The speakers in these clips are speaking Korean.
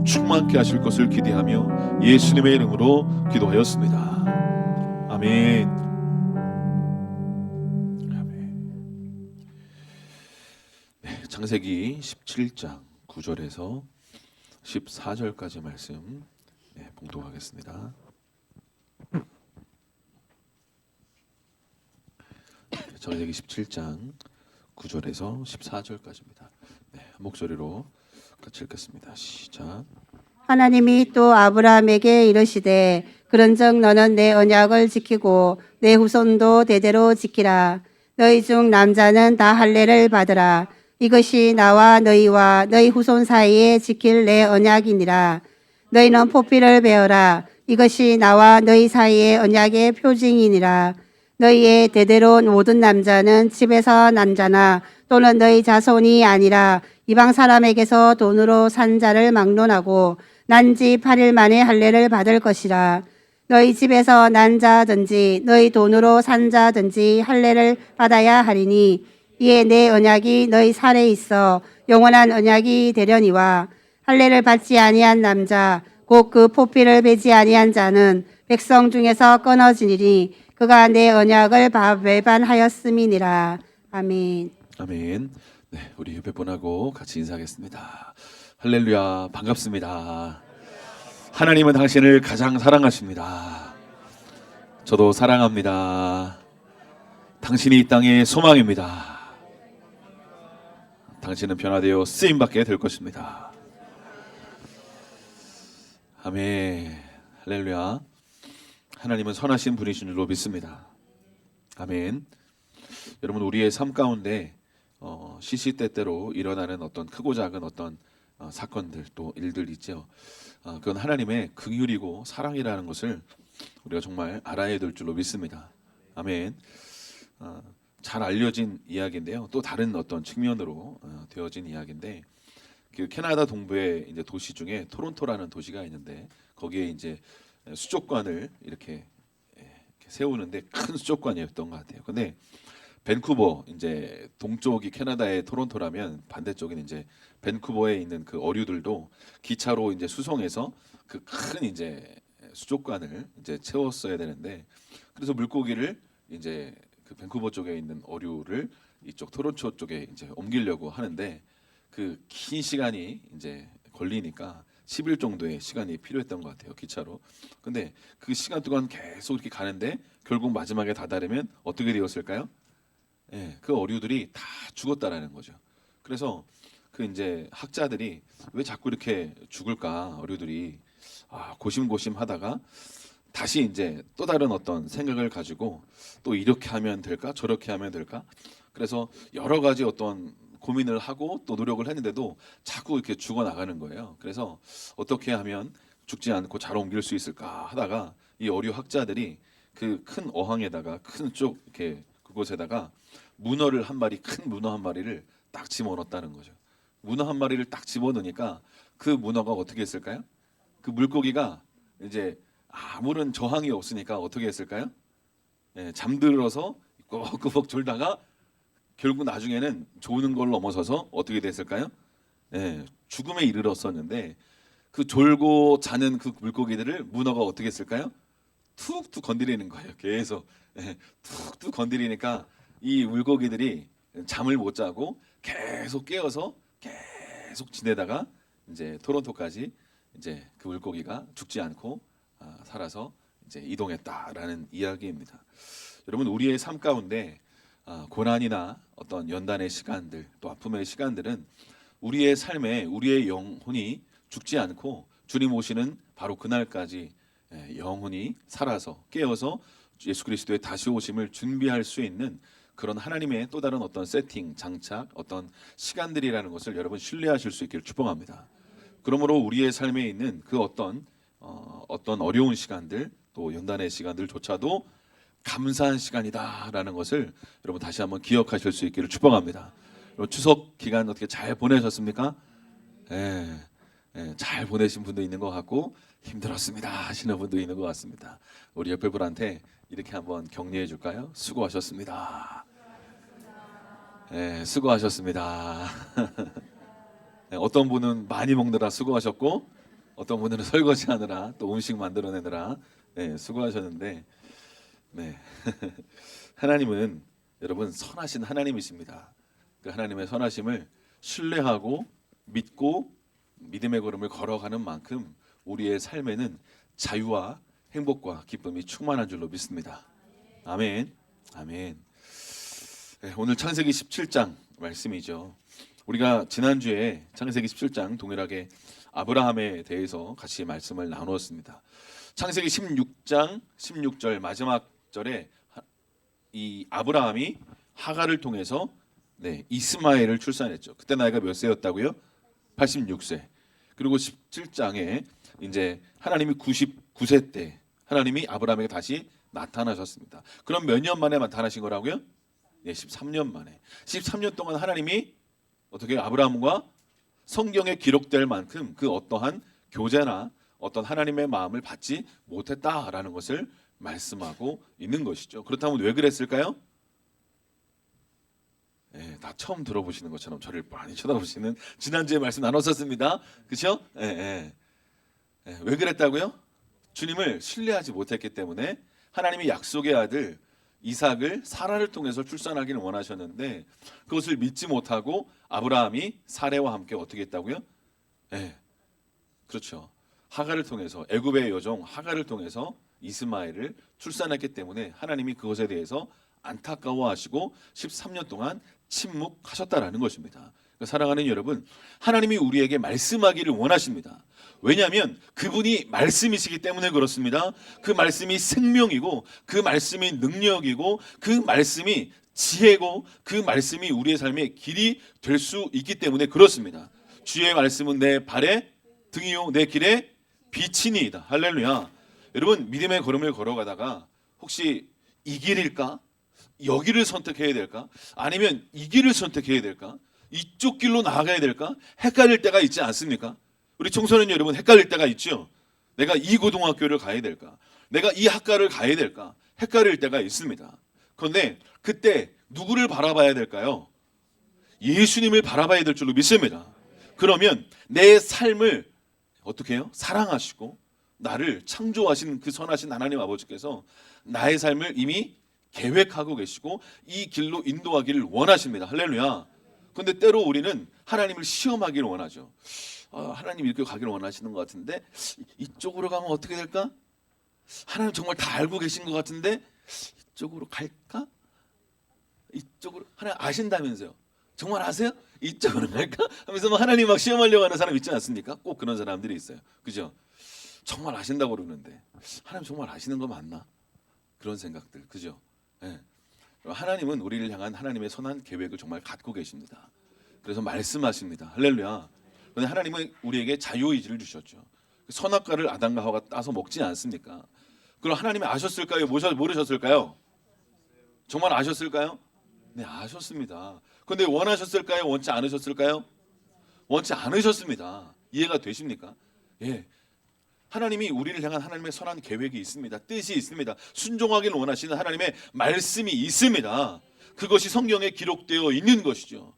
충만케 하실 것을 기대하며 예수님의 이름으로 기도하였습니다. 아멘. 네, 창세기 17장 9절에서 14절까지 말씀 봉독하겠습니다. 창세기 17장 9절에서 14절까지입니다. 한 목소리로 같이 읽겠습니다. 시작. 하나님이 또 아브라함에게 이르시되 그런즉 너는 내 언약을 지키고 내 후손도 대대로 지키라. 너희 중 남자는 다 할례를 받으라. 이것이 나와 너희와 너희 후손 사이에 지킬 내 언약이니라. 너희는 포피를 베어라. 이것이 나와 너희 사이의 언약의 표징이니라. 너희의 대대로 모든 남자는 집에서 난 자나 또는 너희 자손이 아니라 이방 사람에게서 돈으로 산 자를 막론하고 난 지 8일 만에 할례를 받을 것이라. 너희 집에서 난 자든지 너희 돈으로 산 자든지 할례를 받아야 하리니 이에 내 언약이 너희 살에 있어 영원한 언약이 되려니와 할례를 받지 아니한 남자 곧 그 포피를 베지 아니한 자는 백성 중에서 끊어지리니 그가 내 언약을 배반하였음이니라. 아멘. 아멘. 네, 우리 옆에 분하고 같이 인사하겠습니다. 할렐루야, 반갑습니다. 하나님은 당신을 가장 사랑하십니다. 저도 사랑합니다. 당신이 이 땅의 소망입니다. 당신은 변화되어 쓰임받게 될 것입니다. 아멘. 할렐루야. 하나님은 선하신 분이신 줄로 믿습니다. 아멘. 여러분, 우리의 삶 가운데 시시때때로 일어나는 어떤 크고 작은 어떤 사건들 또 일들 있죠. 그건 하나님의 긍휼이고 사랑이라는 것을 우리가 정말 알아야 될 줄로 믿습니다. 아멘. 잘 알려진 이야기인데요. 또 다른 어떤 측면으로 되어진 이야기인데, 그 캐나다 동부의 이제 도시 중에 토론토라는 도시가 있는데 거기에 이제 수족관을 이렇게 세우는데 큰 수족관이었던 것 같아요. 근데 밴쿠버 이제 동쪽이 캐나다의 토론토라면 반대쪽인 이제 밴쿠버에 있는 그 어류들도 기차로 이제 수송해서 그 큰 이제 수족관을 이제 채웠어야 되는데, 그래서 물고기를 이제 그 밴쿠버 쪽에 있는 어류를 이쪽 토론토 쪽에 이제 옮기려고 하는데 그 긴 시간이 이제 걸리니까 10일 정도의 시간이 필요했던 것 같아요, 기차로. 근데 그 시간 동안 계속 이렇게 가는데 결국 마지막에 다다르면 어떻게 되었을까요? 예, 그 어류들이 다 죽었다라는 거죠. 그래서 그 이제 학자들이 왜 자꾸 이렇게 죽을까, 어류들이 고심고심 하다가 다시 이제 또 다른 어떤 생각을 가지고 또 이렇게 하면 될까, 저렇게 하면 될까. 그래서 여러 가지 어떤 고민을 하고 또 노력을 했는데도 자꾸 이렇게 죽어 나가는 거예요. 그래서 어떻게 하면 죽지 않고 잘 옮길 수 있을까 하다가 이 어류 학자들이 그 큰 어항에다가 큰 쪽 이렇게 그곳에다가 문어를 한 마리, 큰 문어 한 마리를 딱 집어넣었다는 거죠. 문어 한 마리를 딱 집어넣으니까 그 문어가 어떻게 했을까요? 그 물고기가 이제 아무런 저항이 없으니까 어떻게 했을까요? 잠들어서 꾸벅꾸벅 졸다가 결국 나중에는 조는 걸 넘어서서 어떻게 됐을까요? 죽음에 이르렀었는데 그 졸고 자는 그 물고기들을 문어가 어떻게 했을까요? 툭툭 건드리는 거예요. 계속 툭툭 건드리니까 이 물고기들이 잠을 못 자고 계속 깨어서 계속 지내다가 이제 토론토까지 이제 그 물고기가 죽지 않고 살아서 이제 이동했다라는 이야기입니다. 여러분, 우리의 삶 가운데 고난이나 어떤 연단의 시간들 또 아픔의 시간들은 우리의 삶에 우리의 영혼이 죽지 않고 주님 오시는 바로 그날까지 영혼이 살아서 깨어서 예수 그리스도의 다시 오심을 준비할 수 있는 그런 하나님의 또 다른 어떤 세팅, 장착, 어떤 시간들이라는 것을 여러분 신뢰하실 수 있기를 축복합니다. 그러므로 우리의 삶에 있는 그 어떤 어려운 시간들 또 연단의 시간들조차도 감사한 시간이다라는 것을 여러분 다시 한번 기억하실 수 있기를 축복합니다. 추석 기간 어떻게 잘 보내셨습니까? 잘 보내신 분도 있는 것 같고 힘들었습니다 하시는 분도 있는 것 같습니다. 우리 옆에 분한테 이렇게 한번 격려해 줄까요? 수고하셨습니다. 수고하셨습니다. 어떤 분은 많이 먹느라 수고하셨고 어떤 분들은 설거지하느라 또 음식 만들어내느라 수고하셨는데 네. 하나님은 여러분 선하신 하나님이십니다. 그 하나님의 선하심을 신뢰하고 믿고 믿음의 걸음을 걸어가는 만큼 우리의 삶에는 자유와 행복과 기쁨이 충만한 줄로 믿습니다. 아멘. 아멘. 네, 오늘 창세기 17장 말씀이죠. 우리가 지난주에 창세기 17장 동일하게 아브라함에 대해서 같이 말씀을 나누었습니다. 창세기 16장 16절 마지막 절에 이 아브라함이 하갈을 통해서 이스마엘을 출산했죠. 그때 나이가 몇 세였다고요? 86세. 그리고 17장에 이제 하나님이 99세 때 하나님이 아브라함에게 다시 나타나셨습니다. 그럼 몇 년 만에 나타나신 거라고요? 13년 만에. 13년 동안 하나님이 어떻게 아브라함과 성경에 기록될 만큼 그 어떠한 교제나 어떤 하나님의 마음을 받지 못했다라는 것을 말씀하고 있는 것이죠. 그렇다면 왜 그랬을까요? 다 처음 들어보시는 것처럼 저를 많이 쳐다보시는 지난주에 말씀 나눴었습니다. 그렇죠? 왜 그랬다고요? 주님을 신뢰하지 못했기 때문에 하나님이 약속의 아들 이삭을 사라를 통해서 출산하기를 원하셨는데 그것을 믿지 못하고 아브라함이 사레와 함께 어떻게 했다고요? 그렇죠. 하갈을 통해서 애굽의 여종 하갈을 통해서 이스마엘을 출산했기 때문에 하나님이 그것에 대해서 안타까워하시고 13년 동안 침묵하셨다라는 것입니다. 그러니까 사랑하는 여러분, 하나님이 우리에게 말씀하기를 원하십니다. 왜냐하면 그분이 말씀이시기 때문에 그렇습니다. 그 말씀이 생명이고 그 말씀이 능력이고 그 말씀이 지혜고 그 말씀이 우리의 삶의 길이 될 수 있기 때문에 그렇습니다. 주의 말씀은 내 발의 등이요 내 길의 빛이니이다. 할렐루야. 여러분 믿음의 걸음을 걸어가다가 혹시 이 길일까? 여기를 선택해야 될까? 아니면 이 길을 선택해야 될까? 이쪽 길로 나아가야 될까? 헷갈릴 때가 있지 않습니까? 우리 청소년 여러분 헷갈릴 때가 있죠. 내가 이 고등학교를 가야 될까? 내가 이 학과를 가야 될까? 헷갈릴 때가 있습니다. 그런데 그때 누구를 바라봐야 될까요? 예수님을 바라봐야 될 줄로 믿습니다. 그러면 내 삶을 어떻게 해요? 사랑하시고 나를 창조하신 그 선하신 하나님 아버지께서 나의 삶을 이미 계획하고 계시고 이 길로 인도하기를 원하십니다. 할렐루야. 그런데 때로 우리는 하나님을 시험하기를 원하죠. 하나님 이렇게 가기를 원하시는 것 같은데 이쪽으로 가면 어떻게 될까? 하나님 정말 다 알고 계신 것 같은데 이쪽으로 갈까? 이쪽으로 하나님 아신다면서요. 정말 아세요? 이쪽으로 갈까? 하면서 하나님 막 시험하려고 하는 사람 있지 않습니까? 꼭 그런 사람들이 있어요. 그죠? 정말 아신다고 그러는데 하나님 정말 아시는 거 맞나? 그런 생각들. 그죠? 하나님은 우리를 향한 하나님의 선한 계획을 정말 갖고 계십니다. 그래서 말씀하십니다. 할렐루야. 그런데 하나님은 우리에게 자유의지를 주셨죠. 선악과를 아담과 하와가 따서 먹지 않습니까? 그럼 하나님이 아셨을까요? 모르셨을까요? 정말 아셨을까요? 네, 아셨습니다. 그런데 원하셨을까요? 원치 않으셨을까요? 원치 않으셨습니다. 이해가 되십니까? 예. 하나님이 우리를 향한 하나님의 선한 계획이 있습니다. 뜻이 있습니다. 순종하기를 원하시는 하나님의 말씀이 있습니다. 그것이 성경에 기록되어 있는 것이죠.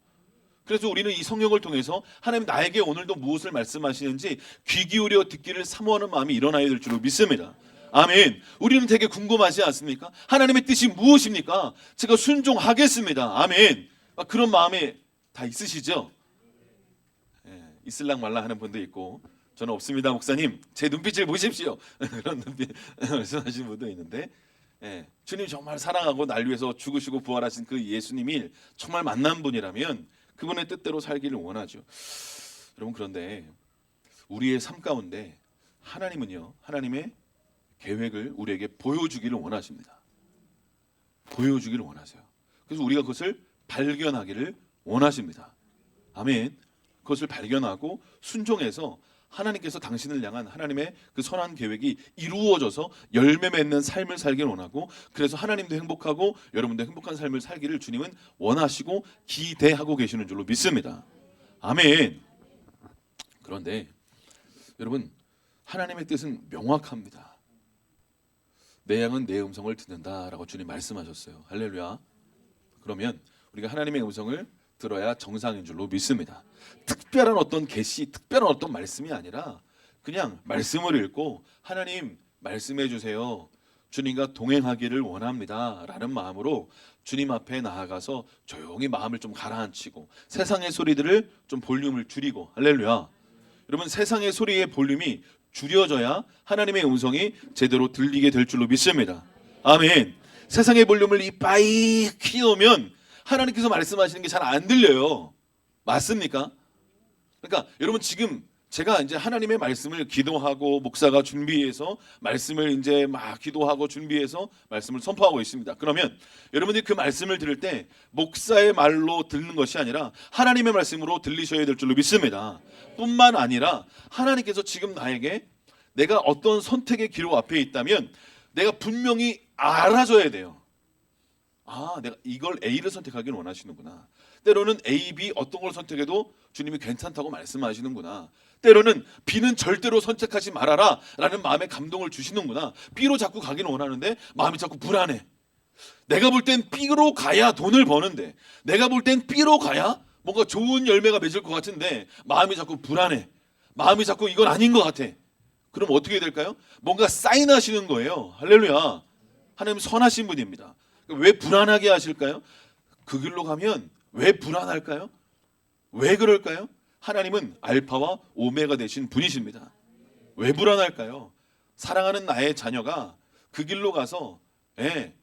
그래서 우리는 이 성경을 통해서 하나님 나에게 오늘도 무엇을 말씀하시는지 귀 기울여 듣기를 사모하는 마음이 일어나야 될 줄로 믿습니다. 아멘. 우리는 되게 궁금하지 않습니까? 하나님의 뜻이 무엇입니까? 제가 순종하겠습니다. 아멘. 그런 마음이 다 있으시죠? 있을랑 말랑 하는 분도 있고 저는 없습니다 목사님 제 눈빛을 보십시오 그런 눈빛 말씀하시는 분도 있는데 주님 정말 사랑하고 날 위해서 죽으시고 부활하신 그 예수님이 정말 만난 분이라면 그분의 뜻대로 살기를 원하죠. 여러분 그런데 우리의 삶 가운데 하나님은요 하나님의 계획을 우리에게 보여주기를 원하십니다. 보여주기를 원하세요. 그래서 우리가 그것을 발견하기를 원하십니다. 아멘. 그것을 발견하고 순종해서 하나님께서 당신을 향한 하나님의 그 선한 계획이 이루어져서 열매 맺는 삶을 살기를 원하고 그래서 하나님도 행복하고 여러분도 행복한 삶을 살기를 주님은 원하시고 기대하고 계시는 줄로 믿습니다. 아멘. 그런데 여러분 하나님의 뜻은 명확합니다. 내 양은 내 음성을 듣는다라고 주님 말씀하셨어요. 할렐루야. 그러면 우리가 하나님의 음성을 들어야 정상인 줄로 믿습니다. 특별한 어떤 계시, 특별한 어떤 말씀이 아니라 그냥 말씀을 읽고 하나님 말씀해 주세요. 주님과 동행하기를 원합니다. 라는 마음으로 주님 앞에 나아가서 조용히 마음을 좀 가라앉히고 세상의 소리들을 좀 볼륨을 줄이고 할렐루야. 여러분 세상의 소리의 볼륨이 줄여져야 하나님의 음성이 제대로 들리게 될 줄로 믿습니다. 아멘. 세상의 볼륨을 이빠이 키우면 하나님께서 말씀하시는 게 잘 안 들려요. 맞습니까? 그러니까 여러분 지금 제가 이제 하나님의 말씀을 기도하고 목사가 준비해서 말씀을 이제 막 기도하고 준비해서 말씀을 선포하고 있습니다. 그러면 여러분들이 그 말씀을 들을 때 목사의 말로 듣는 것이 아니라 하나님의 말씀으로 들리셔야 될 줄로 믿습니다. 뿐만 아니라 하나님께서 지금 나에게 내가 어떤 선택의 기로 앞에 있다면 내가 분명히 알아줘야 돼요. 아, 내가 이걸 A를 선택하기를 원하시는구나. 때로는 A, B 어떤 걸 선택해도 주님이 괜찮다고 말씀하시는구나. 때로는 B는 절대로 선택하지 말아라 라는 마음의 감동을 주시는구나. B로 자꾸 가기는 원하는데 마음이 자꾸 불안해. 내가 볼 땐 B로 가야 돈을 버는데 내가 볼 땐 B로 가야 뭔가 좋은 열매가 맺을 것 같은데 마음이 자꾸 불안해. 마음이 자꾸 이건 아닌 것 같아. 그럼 어떻게 해야 될까요? 뭔가 사인하시는 거예요. 할렐루야. 하나님 선하신 분입니다. 왜 불안하게 하실까요? 그 길로 가면 왜 불안할까요? 왜 그럴까요? 하나님은 알파와 오메가 되신 분이십니다. 왜 불안할까요? 사랑하는 나의 자녀가 그 길로 가서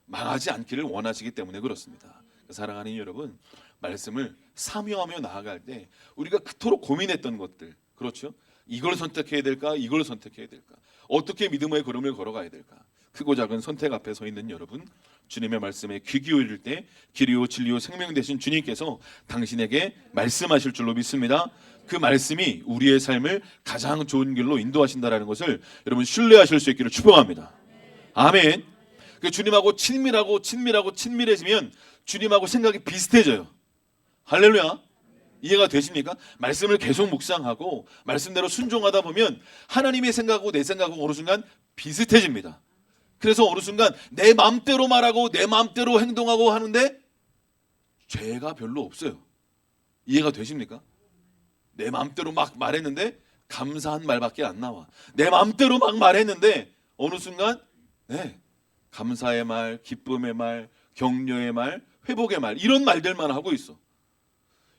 망하지 않기를 원하시기 때문에 그렇습니다. 사랑하는 여러분, 말씀을 사모하며 나아갈 때 우리가 그토록 고민했던 것들, 그렇죠? 이걸 선택해야 될까? 이걸 선택해야 될까? 어떻게 믿음의 걸음을 걸어가야 될까? 크고 작은 선택 앞에 서 있는 여러분, 주님의 말씀에 귀 기울일 때 길이요 진리요 생명 되신 주님께서 당신에게 말씀하실 줄로 믿습니다. 그 말씀이 우리의 삶을 가장 좋은 길로 인도하신다라는 것을 여러분 신뢰하실 수 있기를 축복합니다. 아멘. 그 주님하고 친밀해지면 주님하고 생각이 비슷해져요. 할렐루야. 이해가 되십니까? 말씀을 계속 묵상하고 말씀대로 순종하다 보면 하나님의 생각하고 내 생각하고 어느 순간 비슷해집니다. 그래서 어느 순간 내 마음대로 말하고 내 마음대로 행동하고 하는데 죄가 별로 없어요. 이해가 되십니까? 내 마음대로 막 말했는데 감사한 말밖에 안 나와. 내 마음대로 막 말했는데 어느 순간 감사의 말, 기쁨의 말, 격려의 말, 회복의 말 이런 말들만 하고 있어.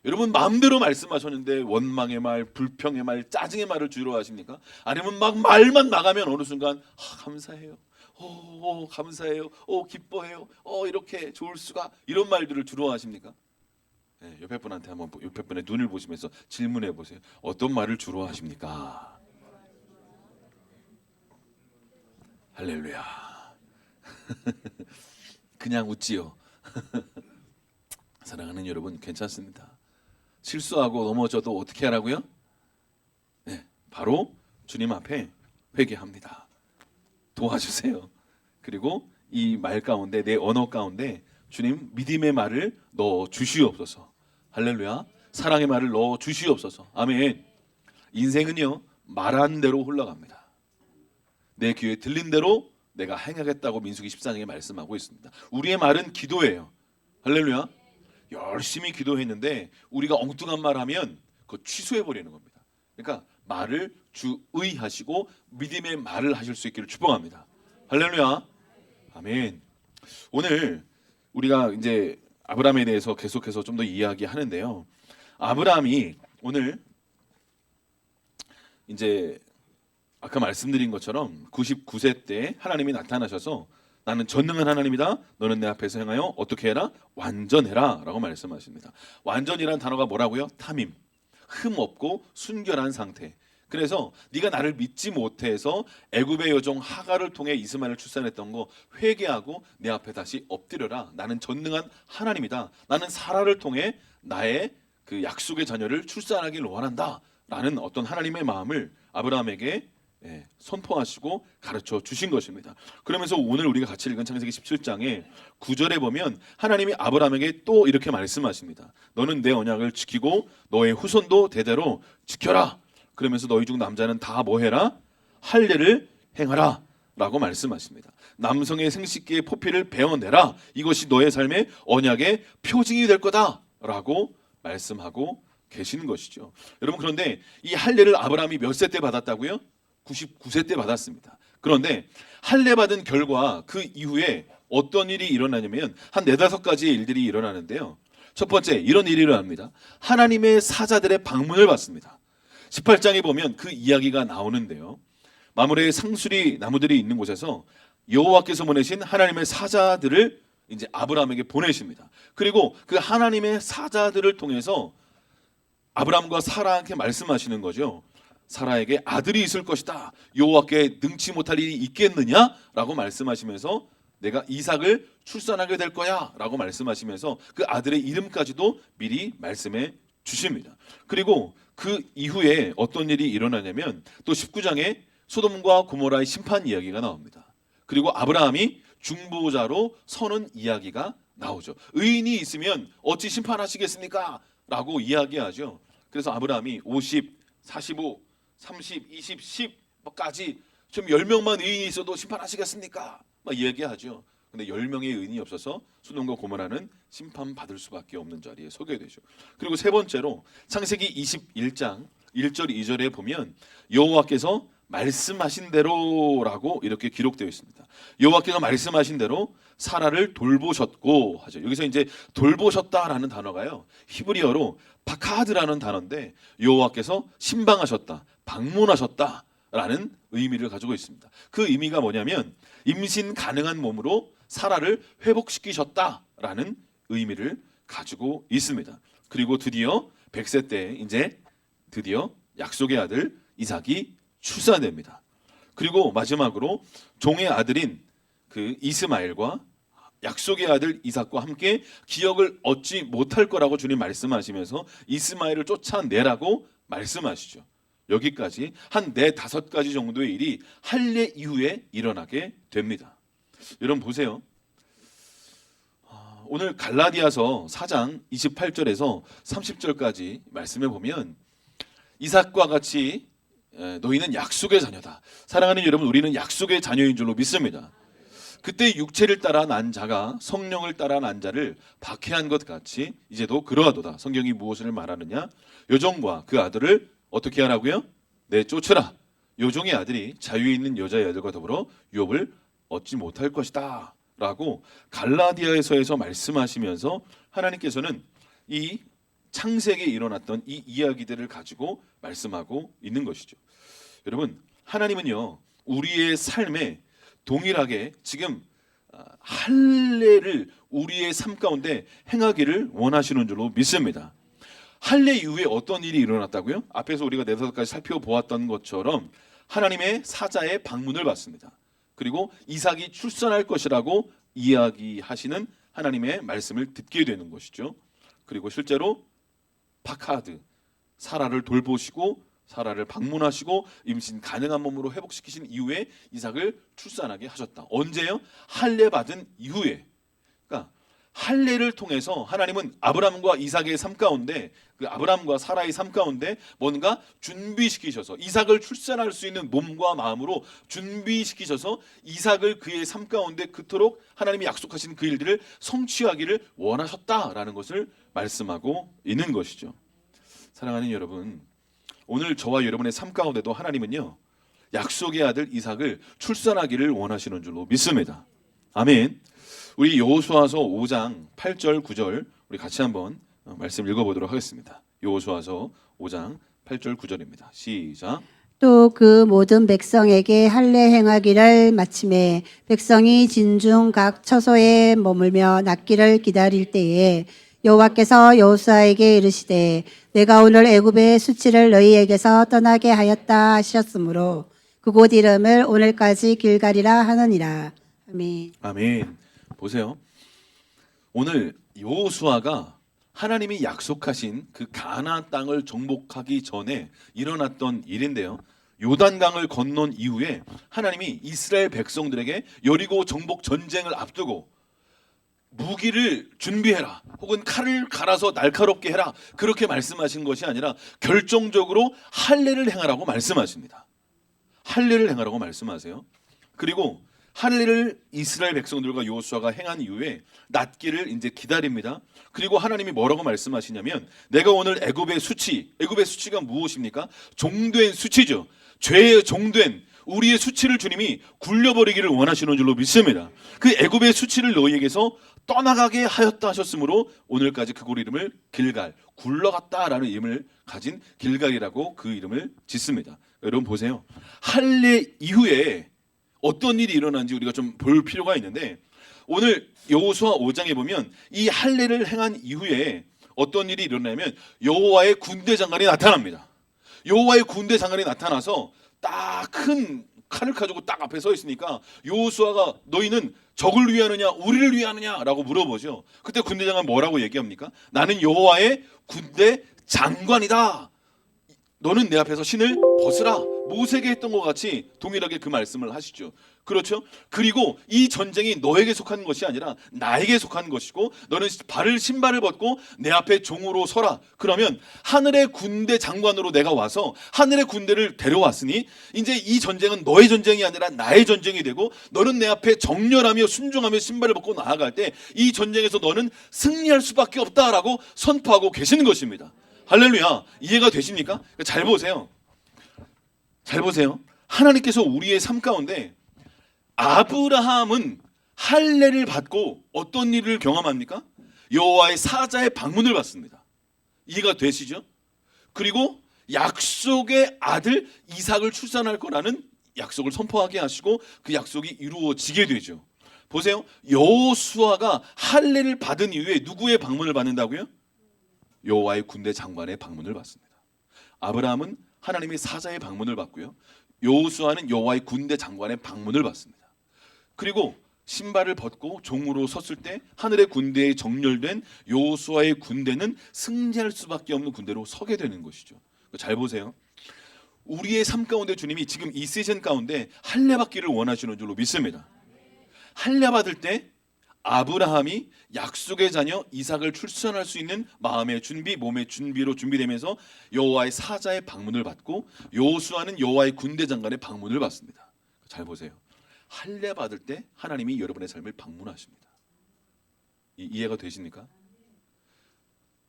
여러분 마음대로 말씀하셨는데 원망의 말, 불평의 말, 짜증의 말을 주로 하십니까? 아니면 막 말만 나가면 어느 순간 감사해요. 감사해요. 기뻐해요. 이렇게 좋을 수가 이런 말들을 주로 하십니까? 옆에 분한테 한번 옆에 분의 눈을 보시면서 질문해 보세요. 어떤 말을 주로 하십니까? 할렐루야. 그냥 웃지요. 사랑하는 여러분 괜찮습니다. 실수하고 넘어져도 어떻게 하라고요? 바로 주님 앞에 회개합니다. 도와주세요. 그리고 이 말 가운데 내 언어 가운데 주님 믿음의 말을 넣어 주시옵소서. 할렐루야. 사랑의 말을 넣어 주시옵소서. 아멘. 인생은요 말한 대로 흘러갑니다. 내 귀에 들린 대로 내가 행하겠다고 민수기 14장에 말씀하고 있습니다. 우리의 말은 기도예요. 할렐루야. 열심히 기도했는데 우리가 엉뚱한 말 하면 그거 취소해 버리는 겁니다. 그러니까 말을 주의하시고 믿음의 말을 하실 수 있기를 축복합니다. 할렐루야. 아멘. 오늘 우리가 이제 아브라함에 대해서 계속해서 좀 더 이야기하는데요. 아브라함이 오늘 이제 아까 말씀드린 것처럼 99세 때 하나님이 나타나셔서 나는 전능한 하나님이다. 너는 내 앞에서 행하여 어떻게 해라? 완전해라 라고 말씀하십니다. 완전이란 단어가 뭐라고요? 탐임, 흠 없고 순결한 상태. 그래서 네가 나를 믿지 못해서 애굽의 여종 하갈을 통해 이스마엘을 출산했던 거 회개하고 내 앞에 다시 엎드려라. 나는 전능한 하나님이다. 나는 사라를 통해 나의 그 약속의 자녀를 출산하기를 원한다 라는 어떤 하나님의 마음을 아브라함에게 선포하시고 가르쳐 주신 것입니다. 그러면서 오늘 우리가 같이 읽은 창세기 17장에 9절에 보면 하나님이 아브라함에게 또 이렇게 말씀하십니다. 너는 내 언약을 지키고 너의 후손도 대대로 지켜라. 그러면서 너희 중 남자는 다 뭐해라? 할례를 행하라 라고 말씀하십니다. 남성의 생식기의 포피를 베어내라. 이것이 너의 삶의 언약의 표징이 될 거다 라고 말씀하고 계시는 것이죠. 여러분 그런데 이 할례를 아브라함이 몇 세 때 받았다고요? 99세 때 받았습니다. 그런데 할례 받은 결과 그 이후에 어떤 일이 일어나냐면 한 4-5가지의 일들이 일어나는데요. 첫 번째, 이런 일이 일어납니다. 하나님의 사자들의 방문을 받습니다. 18장에 보면 그 이야기가 나오는데요. 마므레의 상수리 나무들이 있는 곳에서 여호와께서 보내신 하나님의 사자들을 이제 아브라함에게 보내십니다. 그리고 그 하나님의 사자들을 통해서 아브라함과 사라에게 말씀하시는 거죠. 사라에게 아들이 있을 것이다. 여호와께 능치 못할 일이 있겠느냐라고 말씀하시면서 내가 이삭을 출산하게 될 거야라고 말씀하시면서 그 아들의 이름까지도 미리 말씀해 주십니다. 그리고 그 이후에 어떤 일이 일어나냐면 또 19장에 소돔과 고모라의 심판 이야기가 나옵니다. 그리고 아브라함이 중보자로 서는 이야기가 나오죠. 의인이 있으면 어찌 심판하시겠습니까? 라고 이야기하죠. 그래서 아브라함이 50, 45, 30, 20, 10까지 좀 10명만 의인이 있어도 심판하시겠습니까? 막 이야기하죠. 근데 10명의 의인이 없어서 소돔과 고모라는 심판받을 수밖에 없는 자리에 서게 되죠. 그리고 세 번째로 창세기 21장 1절 2절에 보면 여호와께서 말씀하신 대로라고 이렇게 기록되어 있습니다. 여호와께서 말씀하신 대로 사라를 돌보셨고 하죠. 여기서 이제 돌보셨다라는 단어가요. 히브리어로 바카드라는 단어인데 여호와께서 신방하셨다, 방문하셨다라는 의미를 가지고 있습니다. 그 의미가 뭐냐면 임신 가능한 몸으로 사라를 회복시키셨다라는 의미를 가지고 있습니다. 그리고 드디어 100세 때 이제 드디어 약속의 아들 이삭이 출산됩니다. 그리고 마지막으로 종의 아들인 그 이스마엘과 약속의 아들 이삭과 함께 기억을 얻지 못할 거라고 주님 말씀하시면서 이스마엘을 쫓아내라고 말씀하시죠. 여기까지 한 4-5가지 정도의 일이 할례 이후에 일어나게 됩니다. 여러분 보세요. 오늘 갈라디아서 4장 28절에서 30절까지 말씀해 보면 이삭과 같이 너희는 약속의 자녀다. 사랑하는 여러분, 우리는 약속의 자녀인 줄로 믿습니다. 그때 육체를 따라 난 자가 성령을 따라 난 자를 박해한 것 같이 이제도 그러하도다. 성경이 무엇을 말하느냐? 요종과 그 아들을 어떻게 하라고요? 내쫓으라. 요종의 아들이 자유에 있는 여자의 아들과 더불어 유업을 얻지 못할 것이다 라고 갈라디아에서에서 말씀하시면서 하나님께서는 이 창세기에 일어났던 이 이야기들을 가지고 말씀하고 있는 것이죠. 여러분, 하나님은요 우리의 삶에 동일하게 지금 할례를 우리의 삶 가운데 행하기를 원하시는 줄로 믿습니다. 할례 이후에 어떤 일이 일어났다고요? 앞에서 우리가 4-5가지 살펴보았던 것처럼 하나님의 사자의 방문을 받습니다. 그리고 이삭이 출산할 것이라고 이야기하시는 하나님의 말씀을 듣게 되는 것이죠. 그리고 실제로 바카드, 사라를 돌보시고 사라를 방문하시고 임신 가능한 몸으로 회복시키신 이후에 이삭을 출산하게 하셨다. 언제요? 할례 받은 이후에. 그러니까 할례를 통해서 하나님은 아브라함과 이삭의 삶 가운데 그 아브라함과 사라의 삶 가운데 뭔가 준비시키셔서 이삭을 출산할 수 있는 몸과 마음으로 준비시키셔서 이삭을 그의 삶 가운데 그토록 하나님이 약속하신 그 일들을 성취하기를 원하셨다라는 것을 말씀하고 있는 것이죠. 사랑하는 여러분, 오늘 저와 여러분의 삶 가운데도 하나님은요 약속의 아들 이삭을 출산하기를 원하시는 줄로 믿습니다. 아멘. 우리 여호수아서 5장 8절 9절 우리 같이 한번 말씀 읽어보도록 하겠습니다. 여호수아서 5장 8절 9절입니다. 시작. 또 그 모든 백성에게 할례 행하기를 마침에 백성이 진중 각 처소에 머물며 낫기를 기다릴 때에 여호와께서 여호수아에게 이르시되 내가 오늘 애굽의 수치를 너희에게서 떠나게 하였다 하셨으므로 그곳 이름을 오늘까지 길갈이라 하느니라. 아멘. 아멘. 보세요. 오늘 여호수아가 하나님이 약속하신 그 가나안 땅을 정복하기 전에 일어났던 일인데요. 요단강을 건넌 이후에 하나님이 이스라엘 백성들에게 여리고 정복 전쟁을 앞두고 무기를 준비해라 혹은 칼을 갈아서 날카롭게 해라 그렇게 말씀하신 것이 아니라 결정적으로 할례를 행하라고 말씀하십니다. 할례를 행하라고 말씀하세요. 그리고 할례를 이스라엘 백성들과 여호수아가 행한 이후에 낫기를 이제 기다립니다. 그리고 하나님이 뭐라고 말씀하시냐면 내가 오늘 애굽의 수치가 무엇입니까? 종된 수치죠. 죄의 종된 우리의 수치를 주님이 굴려버리기를 원하시는 줄로 믿습니다. 그 애굽의 수치를 너희에게서 떠나가게 하였다 하셨으므로 오늘까지 그곳 이름을 길갈, 굴러갔다라는 이름을 가진 길갈이라고 그 이름을 짓습니다. 여러분 보세요. 할례 이후에 어떤 일이 일어난지 우리가 좀 볼 필요가 있는데, 오늘 여호수아 5장에 보면 이 할례를 행한 이후에 어떤 일이 일어나냐면 여호와의 군대 장관이 나타납니다. 여호와의 군대 장관이 나타나서 딱 큰 칼을 가지고 딱 앞에 서 있으니까 여호수아가 너희는 적을 위하느냐 우리를 위하느냐라고 물어보죠. 그때 군대 장관 뭐라고 얘기합니까? 나는 여호와의 군대 장관이다. 너는 내 앞에서 신을 벗으라. 모세에게 했던 것 같이 동일하게 그 말씀을 하시죠. 그렇죠? 그리고 이 전쟁이 너에게 속한 것이 아니라 나에게 속한 것이고 너는 신발을 벗고 내 앞에 종으로 서라. 그러면 하늘의 군대 장관으로 내가 와서 하늘의 군대를 데려왔으니 이제 이 전쟁은 너의 전쟁이 아니라 나의 전쟁이 되고 너는 내 앞에 정렬하며 순종하며 신발을 벗고 나아갈 때 이 전쟁에서 너는 승리할 수밖에 없다라고 선포하고 계시는 것입니다. 할렐루야. 이해가 되십니까? 잘 보세요. 잘 보세요. 하나님께서 우리의 삶 가운데 아브라함은 할례를 받고 어떤 일을 경험합니까? 여호와의 사자의 방문을 받습니다. 이해가 되시죠? 그리고 약속의 아들 이삭을 출산할 거라는 약속을 선포하게 하시고 그 약속이 이루어지게 되죠. 보세요. 여호수아가 할례를 받은 이후에 누구의 방문을 받는다고요? 여호와의 군대 장관의 방문을 받습니다. 아브라함은 하나님의 사자의 방문을 받고요. 여호수아는 여호와의 군대 장관의 방문을 받습니다. 그리고 신발을 벗고 종으로 섰을 때 하늘의 군대에 정렬된 여호수아의 군대는 승리할 수밖에 없는 군대로 서게 되는 것이죠. 잘 보세요. 우리의 삶 가운데 주님이 지금 이 시즌 가운데 할례 받기를 원하시는 줄로 믿습니다. 할례 받을 때 아브라함이 약속의 자녀 이삭을 출산할 수 있는 마음의 준비, 몸의 준비로 준비되면서 여호와의 사자의 방문을 받고 여호수아는 여호와의 군대 장관의 방문을 받습니다. 잘 보세요. 할례 받을 때 하나님이 여러분의 삶을 방문하십니다. 이해가 되십니까?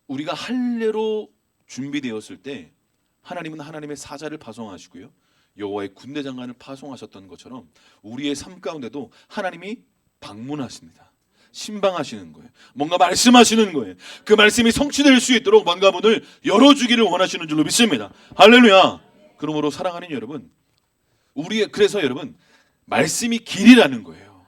우리가 할례로 준비되었을 때 하나님은 하나님의 사자를 파송하시고요. 여호와의 군대 장관을 파송하셨던 것처럼 우리의 삶 가운데도 하나님이 방문하십니다. 신방하시는 거예요. 뭔가 말씀하시는 거예요. 그 말씀이 성취될 수 있도록 뭔가 문을 열어주기를 원하시는 줄로 믿습니다. 할렐루야. 그러므로 사랑하는 여러분, 그래서 여러분 말씀이 길이라는 거예요.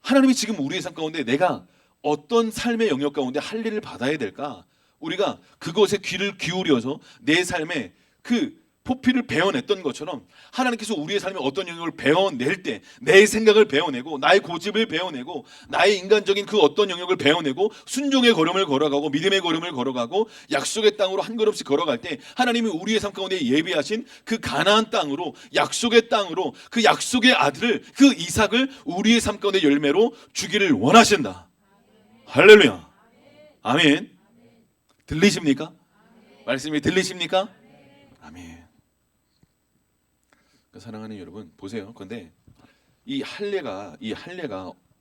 하나님이 지금 우리의 삶 가운데 내가 어떤 삶의 영역 가운데 할례를 받아야 될까? 우리가 그것에 귀를 기울여서 내 삶에 그 포피를 베어냈던 것처럼 하나님께서 우리의 삶에 어떤 영역을 베어낼 때 내 생각을 베어내고 나의 고집을 베어내고 나의 인간적인 그 어떤 영역을 베어내고 순종의 걸음을 걸어가고 믿음의 걸음을 걸어가고 약속의 땅으로 한 걸음씩 걸어갈 때 하나님이 우리의 삶 가운데 예비하신 그 가나안 땅으로 약속의 땅으로 그 약속의 아들을 그 이삭을 우리의 삶 가운데 열매로 주기를 원하신다. 할렐루야. 아멘. 들리십니까? 말씀이 들리십니까? 아멘. 사랑하는 여러분 보세요. 그런데 이 할례가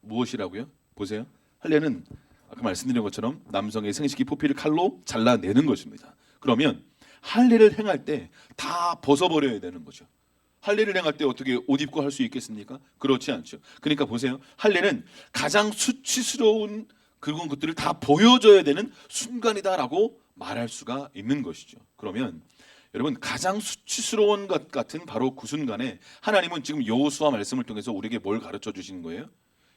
무엇이라고요? 보세요. 할례는 아까 말씀드린 것처럼 남성의 생식기 포피를 칼로 잘라내는 것입니다. 그러면 할례를 행할 때 다 벗어버려야 되는 거죠. 할례를 행할 때 어떻게 옷 입고 할 수 있겠습니까? 그렇지 않죠. 그러니까 보세요. 할례는 가장 수치스러운 그런 것들을 다 보여줘야 되는 순간이다라고 말할 수가 있는 것이죠. 그러면 여러분 가장 수치스러운 것 같은 바로 그 순간에 하나님은 지금 여호수아 말씀을 통해서 우리에게 뭘 가르쳐 주시는 거예요?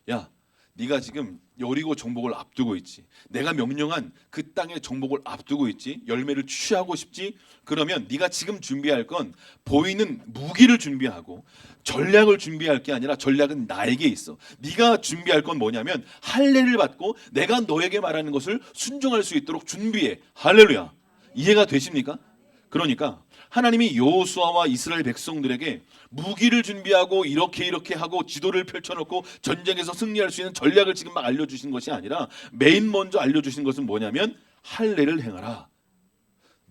야, 네가 지금 여리고 정복을 앞두고 있지. 내가 명령한 그 땅의 정복을 앞두고 있지. 열매를 취하고 싶지. 그러면 네가 지금 준비할 건 보이는 무기를 준비하고 전략을 준비할 게 아니라 전략은 나에게 있어. 네가 준비할 건 뭐냐면 할례를 받고 내가 너에게 말하는 것을 순종할 수 있도록 준비해. 할렐루야. 이해가 되십니까? 그러니까 하나님이 여호수아와 이스라엘 백성들에게 무기를 준비하고 이렇게 하고 지도를 펼쳐놓고 전쟁에서 승리할 수 있는 전략을 지금 막 알려주신 것이 아니라 맨 먼저 알려주신 것은 뭐냐면 할례를 행하라.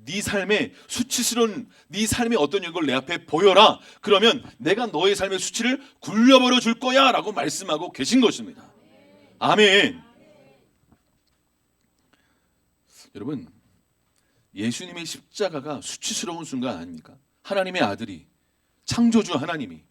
네 삶의 수치스러운 네 삶의 어떤 영역을 내 앞에 보여라. 그러면 내가 너의 삶의 수치를 굴려버려 줄 거야 라고 말씀하고 계신 것입니다. 아멘. 여러분 예수님의 십자가가 수치스러운 순간 아닙니까? 하나님의 아들이, 창조주 하나님이,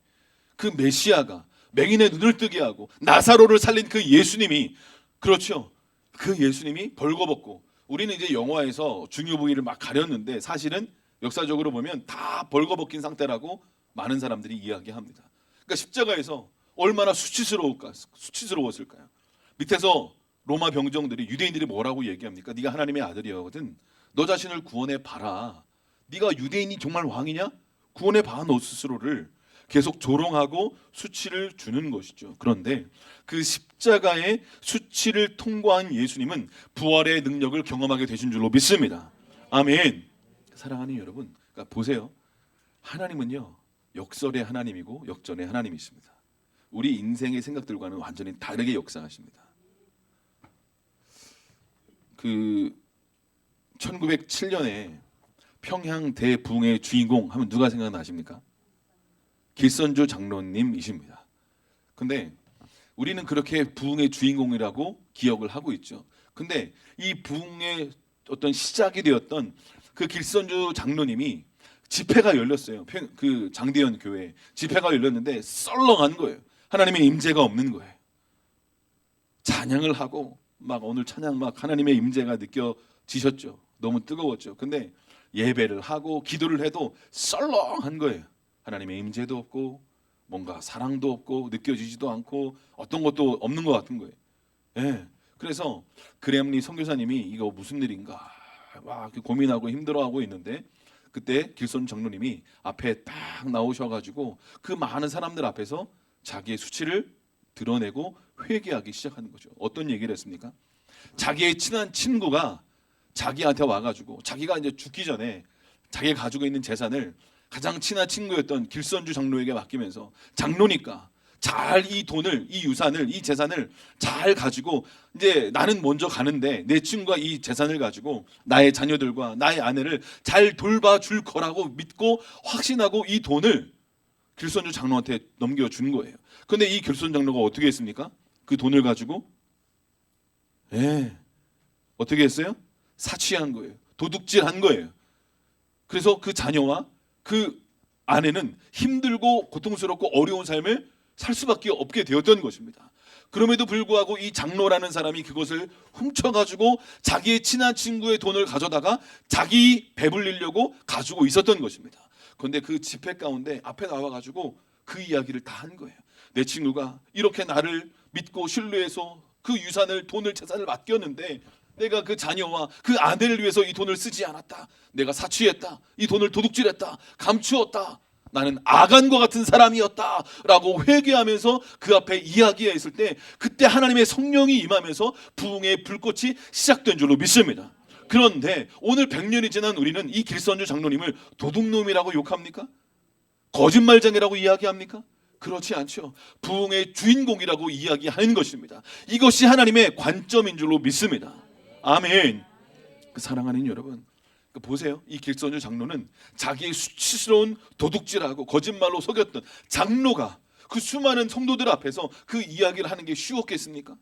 그 메시아가 맹인의 눈을 뜨게 하고 나사로를 살린 그 예수님이, 그렇죠, 그 예수님이 벌거벗고, 우리는 이제 영화에서 중요 부위를 막 가렸는데 사실은 역사적으로 보면 다 벌거벗긴 상태라고 많은 사람들이 이야기합니다. 그러니까 십자가에서 얼마나 수치스러웠을까요? 밑에서 로마 병정들이, 유대인들이 뭐라고 얘기합니까? 네가 하나님의 아들이거든, 너 자신을 구원해 봐라. 네가 유대인이 정말 왕이냐? 구원해 봐, 너 스스로를. 계속 조롱하고 수치를 주는 것이죠. 그런데 그 십자가의 수치를 통과한 예수님은 부활의 능력을 경험하게 되신 줄로 믿습니다. 아멘. 사랑하는 여러분, 그러니까 보세요. 하나님은요, 역설의 하나님이고 역전의 하나님이십니다. 우리 인생의 생각들과는 완전히 다르게 역사하십니다. 그 1907년에 평양 대붕의 주인공 하면 누가 생각나십니까? 길선주 장로님이십니다. 근데 우리는 그렇게 부흥의 주인공이라고 기억을 하고 있죠. 근데 이 부흥의 어떤 시작이 되었던 그 길선주 장로님이 집회가 열렸어요. 그 장대현 교회 집회가 열렸는데 썰렁한 거예요. 하나님의 임재가 없는 거예요. 찬양을 하고 막 오늘 찬양 막 하나님의 임재가 느껴지셨죠. 너무 뜨거웠죠. 근데 예배를 하고 기도를 해도 썰렁한 거예요. 하나님의 임재도 없고 뭔가 사랑도 없고 느껴지지도 않고 어떤 것도 없는 것 같은 거예요. 예. 그래서 그램리 선교사님이 이거 무슨 일인가 막 고민하고 힘들어하고 있는데, 그때 길선 장로님이 앞에 딱 나오셔가지고 그 많은 사람들 앞에서 자기의 수치를 드러내고 회개하기 시작하는 거죠. 어떤 얘기를 했습니까? 자기의 친한 친구가 자기한테 와가지고 자기가 이제 죽기 전에 자기가 가지고 있는 재산을 가장 친한 친구였던 길선주 장로에게 맡기면서, 장로니까 잘 이 돈을, 이 유산을, 이 재산을 잘 가지고 이제 나는 먼저 가는데 내 친구가 이 재산을 가지고 나의 자녀들과 나의 아내를 잘 돌봐줄 거라고 믿고 확신하고 이 돈을 길선주 장로한테 넘겨준 거예요. 그런데 이 길선주 장로가 어떻게 했습니까? 그 돈을 가지고 어떻게 했어요? 사치한 거예요. 도둑질한 거예요. 그래서 그 자녀와 그 아내는 힘들고 고통스럽고 어려운 삶을 살 수밖에 없게 되었던 것입니다. 그럼에도 불구하고 이 장로라는 사람이 그것을 훔쳐가지고 자기의 친한 친구의 돈을 가져다가 자기 배불리려고 가지고 있었던 것입니다. 그런데 그 집회 가운데 앞에 나와가지고 그 이야기를 다 한 거예요. 내 친구가 이렇게 나를 믿고 신뢰해서 그 유산을, 돈을, 재산을 맡겼는데 내가 그 자녀와 그 아내를 위해서 이 돈을 쓰지 않았다. 내가 사치했다. 이 돈을 도둑질했다. 감추었다. 나는 아간과 같은 사람이었다 라고 회개하면서 그 앞에 이야기했을 때, 그때 하나님의 성령이 임하면서 부흥의 불꽃이 시작된 줄로 믿습니다. 그런데 오늘 100년이 지난 우리는 이 길선주 장로님을 도둑놈이라고 욕합니까? 거짓말쟁이라고 이야기합니까? 그렇지 않죠. 부흥의 주인공이라고 이야기하는 것입니다. 이것이 하나님의 관점인 줄로 믿습니다. 아멘. 사랑하는 여러분, 보세요. 이 길선주 장로는 자기의 수치스러운 도둑질하고 거짓말로 속였던 장로가 그 수많은 성도들 앞에서 그 이야기를 하는 게 쉬웠겠습니까?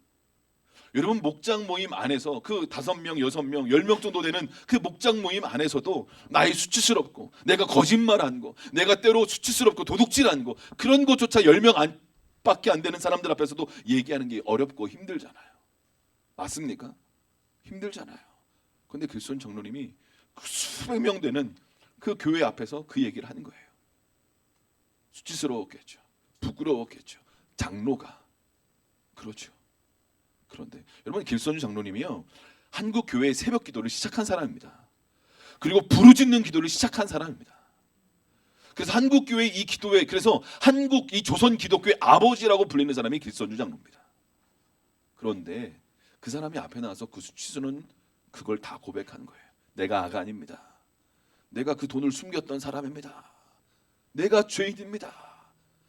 여러분, 목장 모임 안에서 그 5명, 6명, 10명 정도 되는 그 목장 모임 안에서도 나의 수치스럽고 내가 거짓말한 거, 내가 때로 수치스럽고 도둑질한 거, 그런 것조차 10명 밖에 안 되는 사람들 앞에서도 얘기하는 게 어렵고 힘들잖아요. 맞습니까? 힘들잖아요. 그런데 길선 장로님이 그 수백 명 되는 그 교회 앞에서 그 얘기를 하는 거예요. 수치스러웠겠죠. 부끄러웠겠죠. 장로가. 그렇죠. 그런데 여러분, 길선주 장로님이요, 한국 교회의 새벽 기도를 시작한 사람입니다. 그리고 부르짖는 기도를 시작한 사람입니다. 그래서 한국 교회의 이 기도회, 그래서 한국 이 조선 기독교의 아버지라고 불리는 사람이 길선주 장로입니다. 그런데 그 사람이 앞에 나와서 그 수치스러운 그걸 다 고백한 거예요. 내가 아간입니다. 내가 그 돈을 숨겼던 사람입니다. 내가 죄인입니다.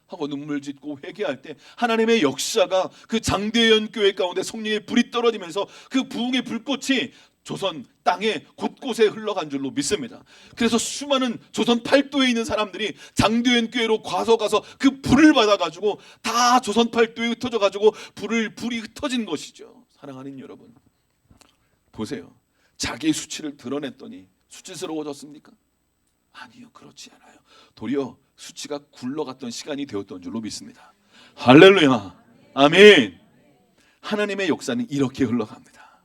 하고 눈물 짓고 회개할 때 하나님의 역사가 그 장대현 교회 가운데 성령의 불이 떨어지면서 그 부흥의 불꽃이 조선 땅에 곳곳에 흘러간 줄로 믿습니다. 그래서 수많은 조선 팔도에 있는 사람들이 장대현 교회로 가서 그 불을 받아가지고 다 조선 팔도에 흩어져가지고 불이 흩어진 것이죠. 사랑하는 여러분, 보세요. 자기의 수치를 드러냈더니 수치스러워졌습니까? 아니요, 그렇지 않아요. 도리어 수치가 굴러갔던 시간이 되었던 줄로 믿습니다. 할렐루야. 아멘. 하나님의 역사는 이렇게 흘러갑니다.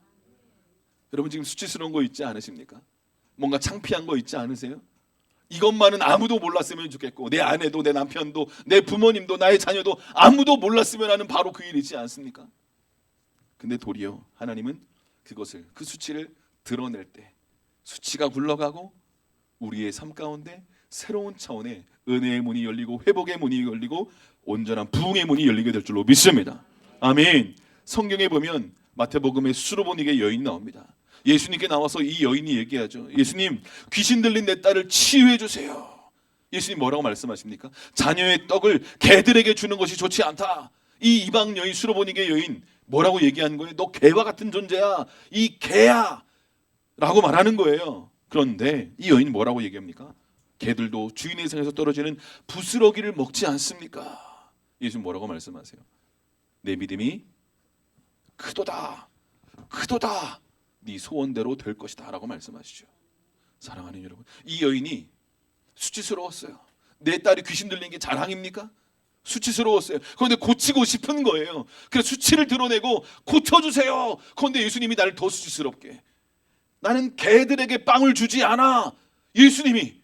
여러분 지금 수치스러운 거 있지 않으십니까? 뭔가 창피한 거 있지 않으세요? 이것만은 아무도 몰랐으면 좋겠고, 내 아내도 내 남편도 내 부모님도 나의 자녀도 아무도 몰랐으면 하는 바로 그 일이지 않습니까? 근데 도리어 하나님은 그것을, 그 수치를 드러낼 때 수치가 굴러가고 우리의 삶 가운데 새로운 차원의 은혜의 문이 열리고 회복의 문이 열리고 온전한 부흥의 문이 열리게 될 줄로 믿습니다. 아멘. 성경에 보면 마태복음에 수르보니게 여인이 나옵니다. 예수님께 나와서 이 여인이 얘기하죠. 예수님, 귀신 들린 내 딸을 치유해 주세요. 예수님 뭐라고 말씀하십니까? 자녀의 떡을 개들에게 주는 것이 좋지 않다. 이 이방 여인, 수르보니게 여인 뭐라고 얘기하는 거예요? 너 개와 같은 존재야. 이 개야. 라고 말하는 거예요. 그런데 이 여인이 뭐라고 얘기합니까? 개들도 주인의 상에서 떨어지는 부스러기를 먹지 않습니까? 예수님 뭐라고 말씀하세요? 내 믿음이 크도다. 크도다. 네 소원대로 될 것이다 라고 말씀하시죠. 사랑하는 여러분, 이 여인이 수치스러웠어요. 내 딸이 귀신 들린 게 자랑입니까? 수치스러웠어요. 그런데 고치고 싶은 거예요. 그래서 수치를 드러내고 고쳐주세요. 그런데 예수님이 나를 더 수치스럽게, 나는 개들에게 빵을 주지 않아. 예수님이,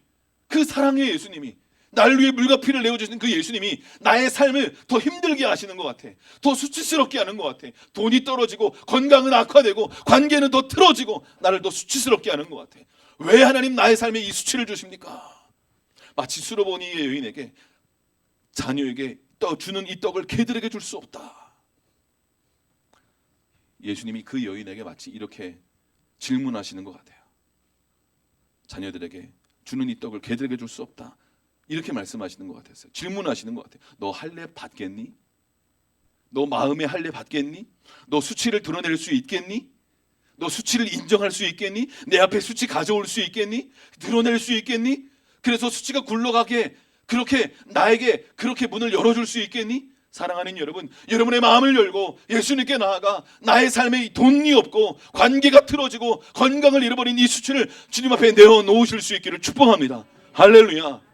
그 사랑의 예수님이, 나를 위해 물과 피를 내어주시는 그 예수님이 나의 삶을 더 힘들게 하시는 것 같아. 더 수치스럽게 하는 것 같아. 돈이 떨어지고 건강은 악화되고 관계는 더 틀어지고 나를 더 수치스럽게 하는 것 같아. 왜 하나님 나의 삶에 이 수치를 주십니까? 마치 수르보니의 여인에게, 자녀에게 주는 이 떡을 개들에게 줄 수 없다. 예수님이 그 여인에게 마치 이렇게 질문하시는 것 같아요. 자녀들에게 주는 이 떡을 개들에게 줄 수 없다. 이렇게 말씀하시는 것 같았어요. 질문하시는 것 같아요. 너 할례 받겠니? 너 마음에 할례 받겠니? 너 수치를 드러낼 수 있겠니? 너 수치를 인정할 수 있겠니? 내 앞에 수치 가져올 수 있겠니? 드러낼 수 있겠니? 그래서 수치가 굴러가게 그렇게 나에게 그렇게 문을 열어줄 수 있겠니? 사랑하는 여러분, 여러분의 마음을 열고 예수님께 나아가 나의 삶에 돈이 없고 관계가 틀어지고 건강을 잃어버린 이 수치를 주님 앞에 내어놓으실 수 있기를 축복합니다. 할렐루야.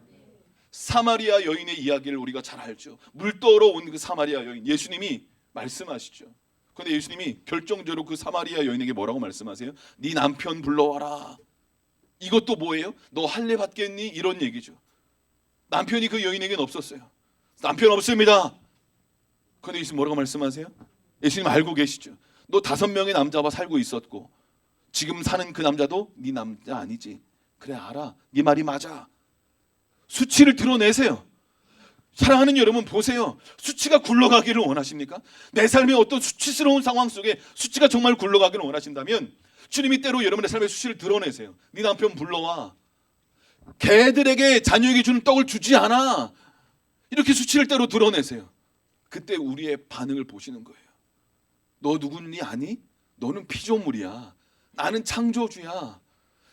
사마리아 여인의 이야기를 우리가 잘 알죠. 물떠러 온 그 사마리아 여인, 예수님이 말씀하시죠. 그런데 예수님이 결정적으로 그 사마리아 여인에게 뭐라고 말씀하세요? 네 남편 불러와라. 이것도 뭐예요? 너 할례 받겠니? 이런 얘기죠. 남편이 그 여인에게는 없었어요. 남편 없습니다. 그런데 예수님 뭐라고 말씀하세요? 예수님 알고 계시죠. 너 5명의 남자와 살고 있었고 지금 사는 그 남자도 네 남자 아니지. 그래 알아. 네 말이 맞아. 수치를 드러내세요. 사랑하는 여러분 보세요. 수치가 굴러가기를 원하십니까? 내 삶의 어떤 수치스러운 상황 속에 수치가 정말 굴러가기를 원하신다면 주님이 때로 여러분의 삶의 수치를 드러내세요. 네 남편 불러와. 개들에게 자녀에게 주는 떡을 주지 않아. 이렇게 수치를 때로 드러내세요. 그때 우리의 반응을 보시는 거예요. 너 누구니 아니? 너는 피조물이야. 나는 창조주야.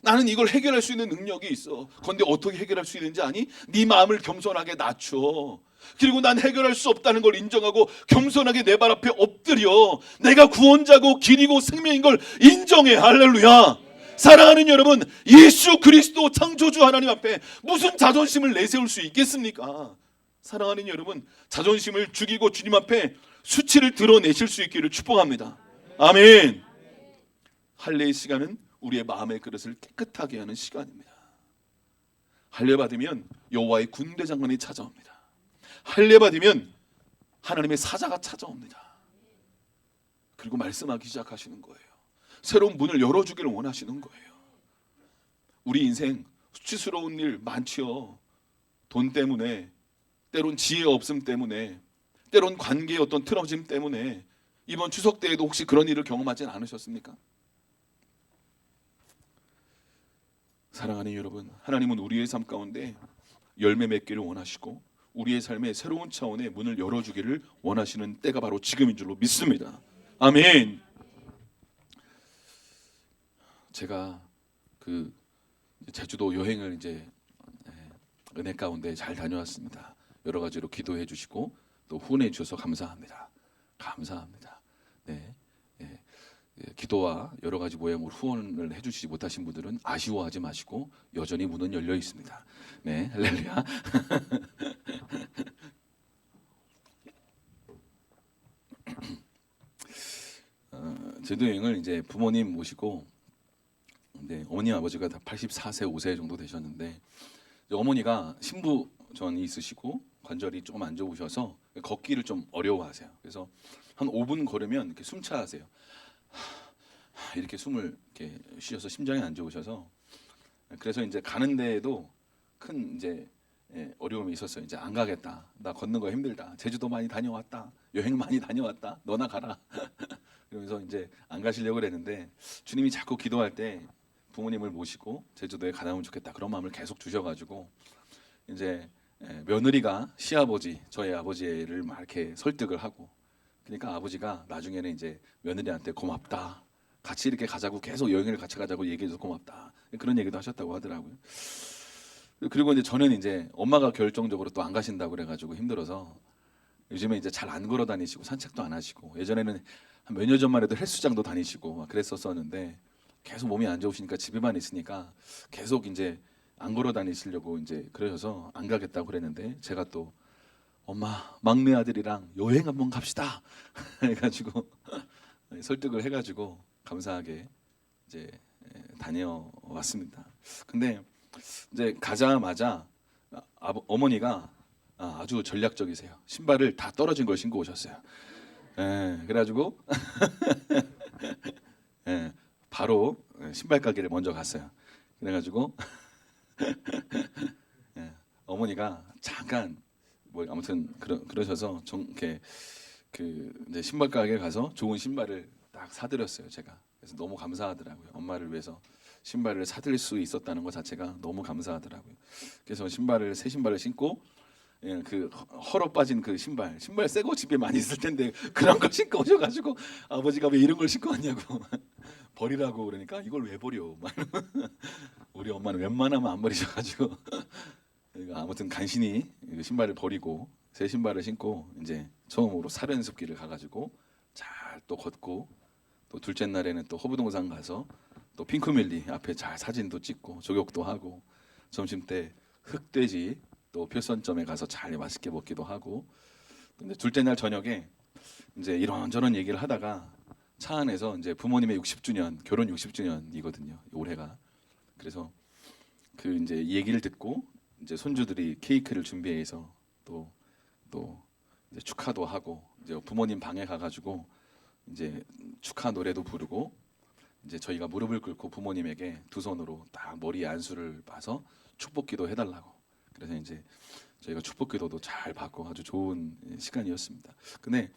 나는 이걸 해결할 수 있는 능력이 있어. 그런데 어떻게 해결할 수 있는지 아니? 네 마음을 겸손하게 낮춰. 그리고 난 해결할 수 없다는 걸 인정하고 겸손하게 내 발 앞에 엎드려. 내가 구원자고 길이고 생명인 걸 인정해. 할렐루야. 사랑하는 여러분, 예수 그리스도 창조주 하나님 앞에 무슨 자존심을 내세울 수 있겠습니까? 사랑하는 여러분, 자존심을 죽이고 주님 앞에 수치를 드러내실 수 있기를 축복합니다. 아멘. 할례의 시간은 우리의 마음의 그릇을 깨끗하게 하는 시간입니다. 할례 받으면 여호와의 군대 장관이 찾아옵니다. 할례 받으면 하나님의 사자가 찾아옵니다. 그리고 말씀하기 시작하시는 거예요. 새로운 문을 열어주기를 원하시는 거예요. 우리 인생 수치스러운 일 많지요. 돈 때문에, 때론 지혜 없음 때문에, 때론 관계의 어떤 틀어짐 때문에. 이번 추석 때에도 혹시 그런 일을 경험하진 않으셨습니까? 사랑하는 여러분, 하나님은 우리의 삶 가운데 열매 맺기를 원하시고 우리의 삶에 새로운 차원의 문을 열어주기를 원하시는 때가 바로 지금인 줄로 믿습니다. 아멘. 제가 그 제주도 여행을 이제 은혜 가운데 잘 다녀왔습니다. 여러 가지로 기도해 주시고 또 후원해 주셔서 감사합니다. 감사합니다. 네. 기도와 여러 가지 모양으로 후원을 해주시지 못하신 분들은 아쉬워하지 마시고 여전히 문은 열려 있습니다. 네, 할렐루야. 제도 여행을 이제 부모님 모시고, 근데 어머니 아버지가 다 84세, 5세 정도 되셨는데 이제 어머니가 신부전이 있으시고 관절이 조금 안 좋으셔서 걷기를 좀 어려워하세요. 그래서 한 5분 걸으면 이렇게 숨차하세요. 이렇게 숨을 이렇게 쉬셔서 심장이 안 좋으셔서, 그래서 이제 가는 데에도 큰 이제 어려움이 있었어요. 이제 안 가겠다. 나 걷는 거 힘들다. 제주도 많이 다녀왔다. 여행 많이 다녀왔다. 너나 가라. 그러면서 이제 안 가시려고 그랬는데 주님이 자꾸 기도할 때 부모님을 모시고 제주도에 가면 좋겠다 그런 마음을 계속 주셔가지고 이제 며느리가 시아버지 저희 아버지를 막 이렇게 설득을 하고, 그러니까 아버지가 나중에는 이제 며느리한테 고맙다, 같이 이렇게 가자고, 계속 여행을 같이 가자고 얘기해줘서 고맙다, 그런 얘기도 하셨다고 하더라고요. 그리고 이제 저는 이제 엄마가 결정적으로 또 안 가신다고 그래가지고 힘들어서 요즘에 이제 잘 안 걸어 다니시고 산책도 안 하시고, 예전에는 한 몇 년 전만 해도 헬스장도 다니시고 막 그랬었었는데 계속 몸이 안 좋으시니까 집에만 있으니까 계속 이제 안 걸어 다니시려고 이제 그러셔서 안 가겠다고 그랬는데, 제가 또 엄마 막내 아들이랑 여행 한번 갑시다 해가지고 설득을 해가지고 감사하게 이제 다녀왔습니다. 근데 이제 가자마자 어머니가 아주 전략적이세요. 신발을 다 떨어진 걸 신고 오셨어요. 그래가지고 바로 신발 가게를 먼저 갔어요. 그래가지고 어머니가 잠깐 뭐 아무튼 그러셔서 이렇게 그 이제 신발 가게 가서 좋은 신발을 딱 사드렸어요. 제가. 그래서 너무 감사하더라고요. 엄마를 위해서 신발을 사드릴 수 있었다는 것 자체가 너무 감사하더라고요. 그래서 새 신발을 신고, 그 헐어 빠진 그 신발 새 거 집에 많이 있을 텐데 그런 걸 신고 오셔가지고 아버지가 왜 이런 걸 신고 왔냐고 버리라고 그러니까 이걸 왜 버려? 우리 엄마는 웬만하면 안 버리셔가지고 아무튼 간신히 그 신발을 버리고 새 신발을 신고 이제 처음으로 사려연습길을 가가지고 잘 또 걷고, 또 둘째 날에는 또 허브동산 가서 또 핑크밀리 앞에 잘 사진도 찍고 조격도 하고, 점심 때 흑돼지 또 표선점에 가서 잘 맛있게 먹기도 하고, 근데 둘째 날 저녁에 이제 이런저런 얘기를 하다가 차 안에서 이제 부모님의 60주년 결혼 60주년이거든요 올해가. 그래서 그 이제 얘기를 듣고 이제 손주들이 케이크를 준비해서 또 이제 축하도 하고, 이제 부모님 방에 가가지고 이제 축하 노래도 부르고, 이제 저희가 무릎을 꿇고 부모님에게 두 손으로 딱 머리에 안수를 봐서 축복기도 해달라고. 그래서 이제 저희가 축복기도도 잘 받고 아주 좋은 시간이었습니다. 근데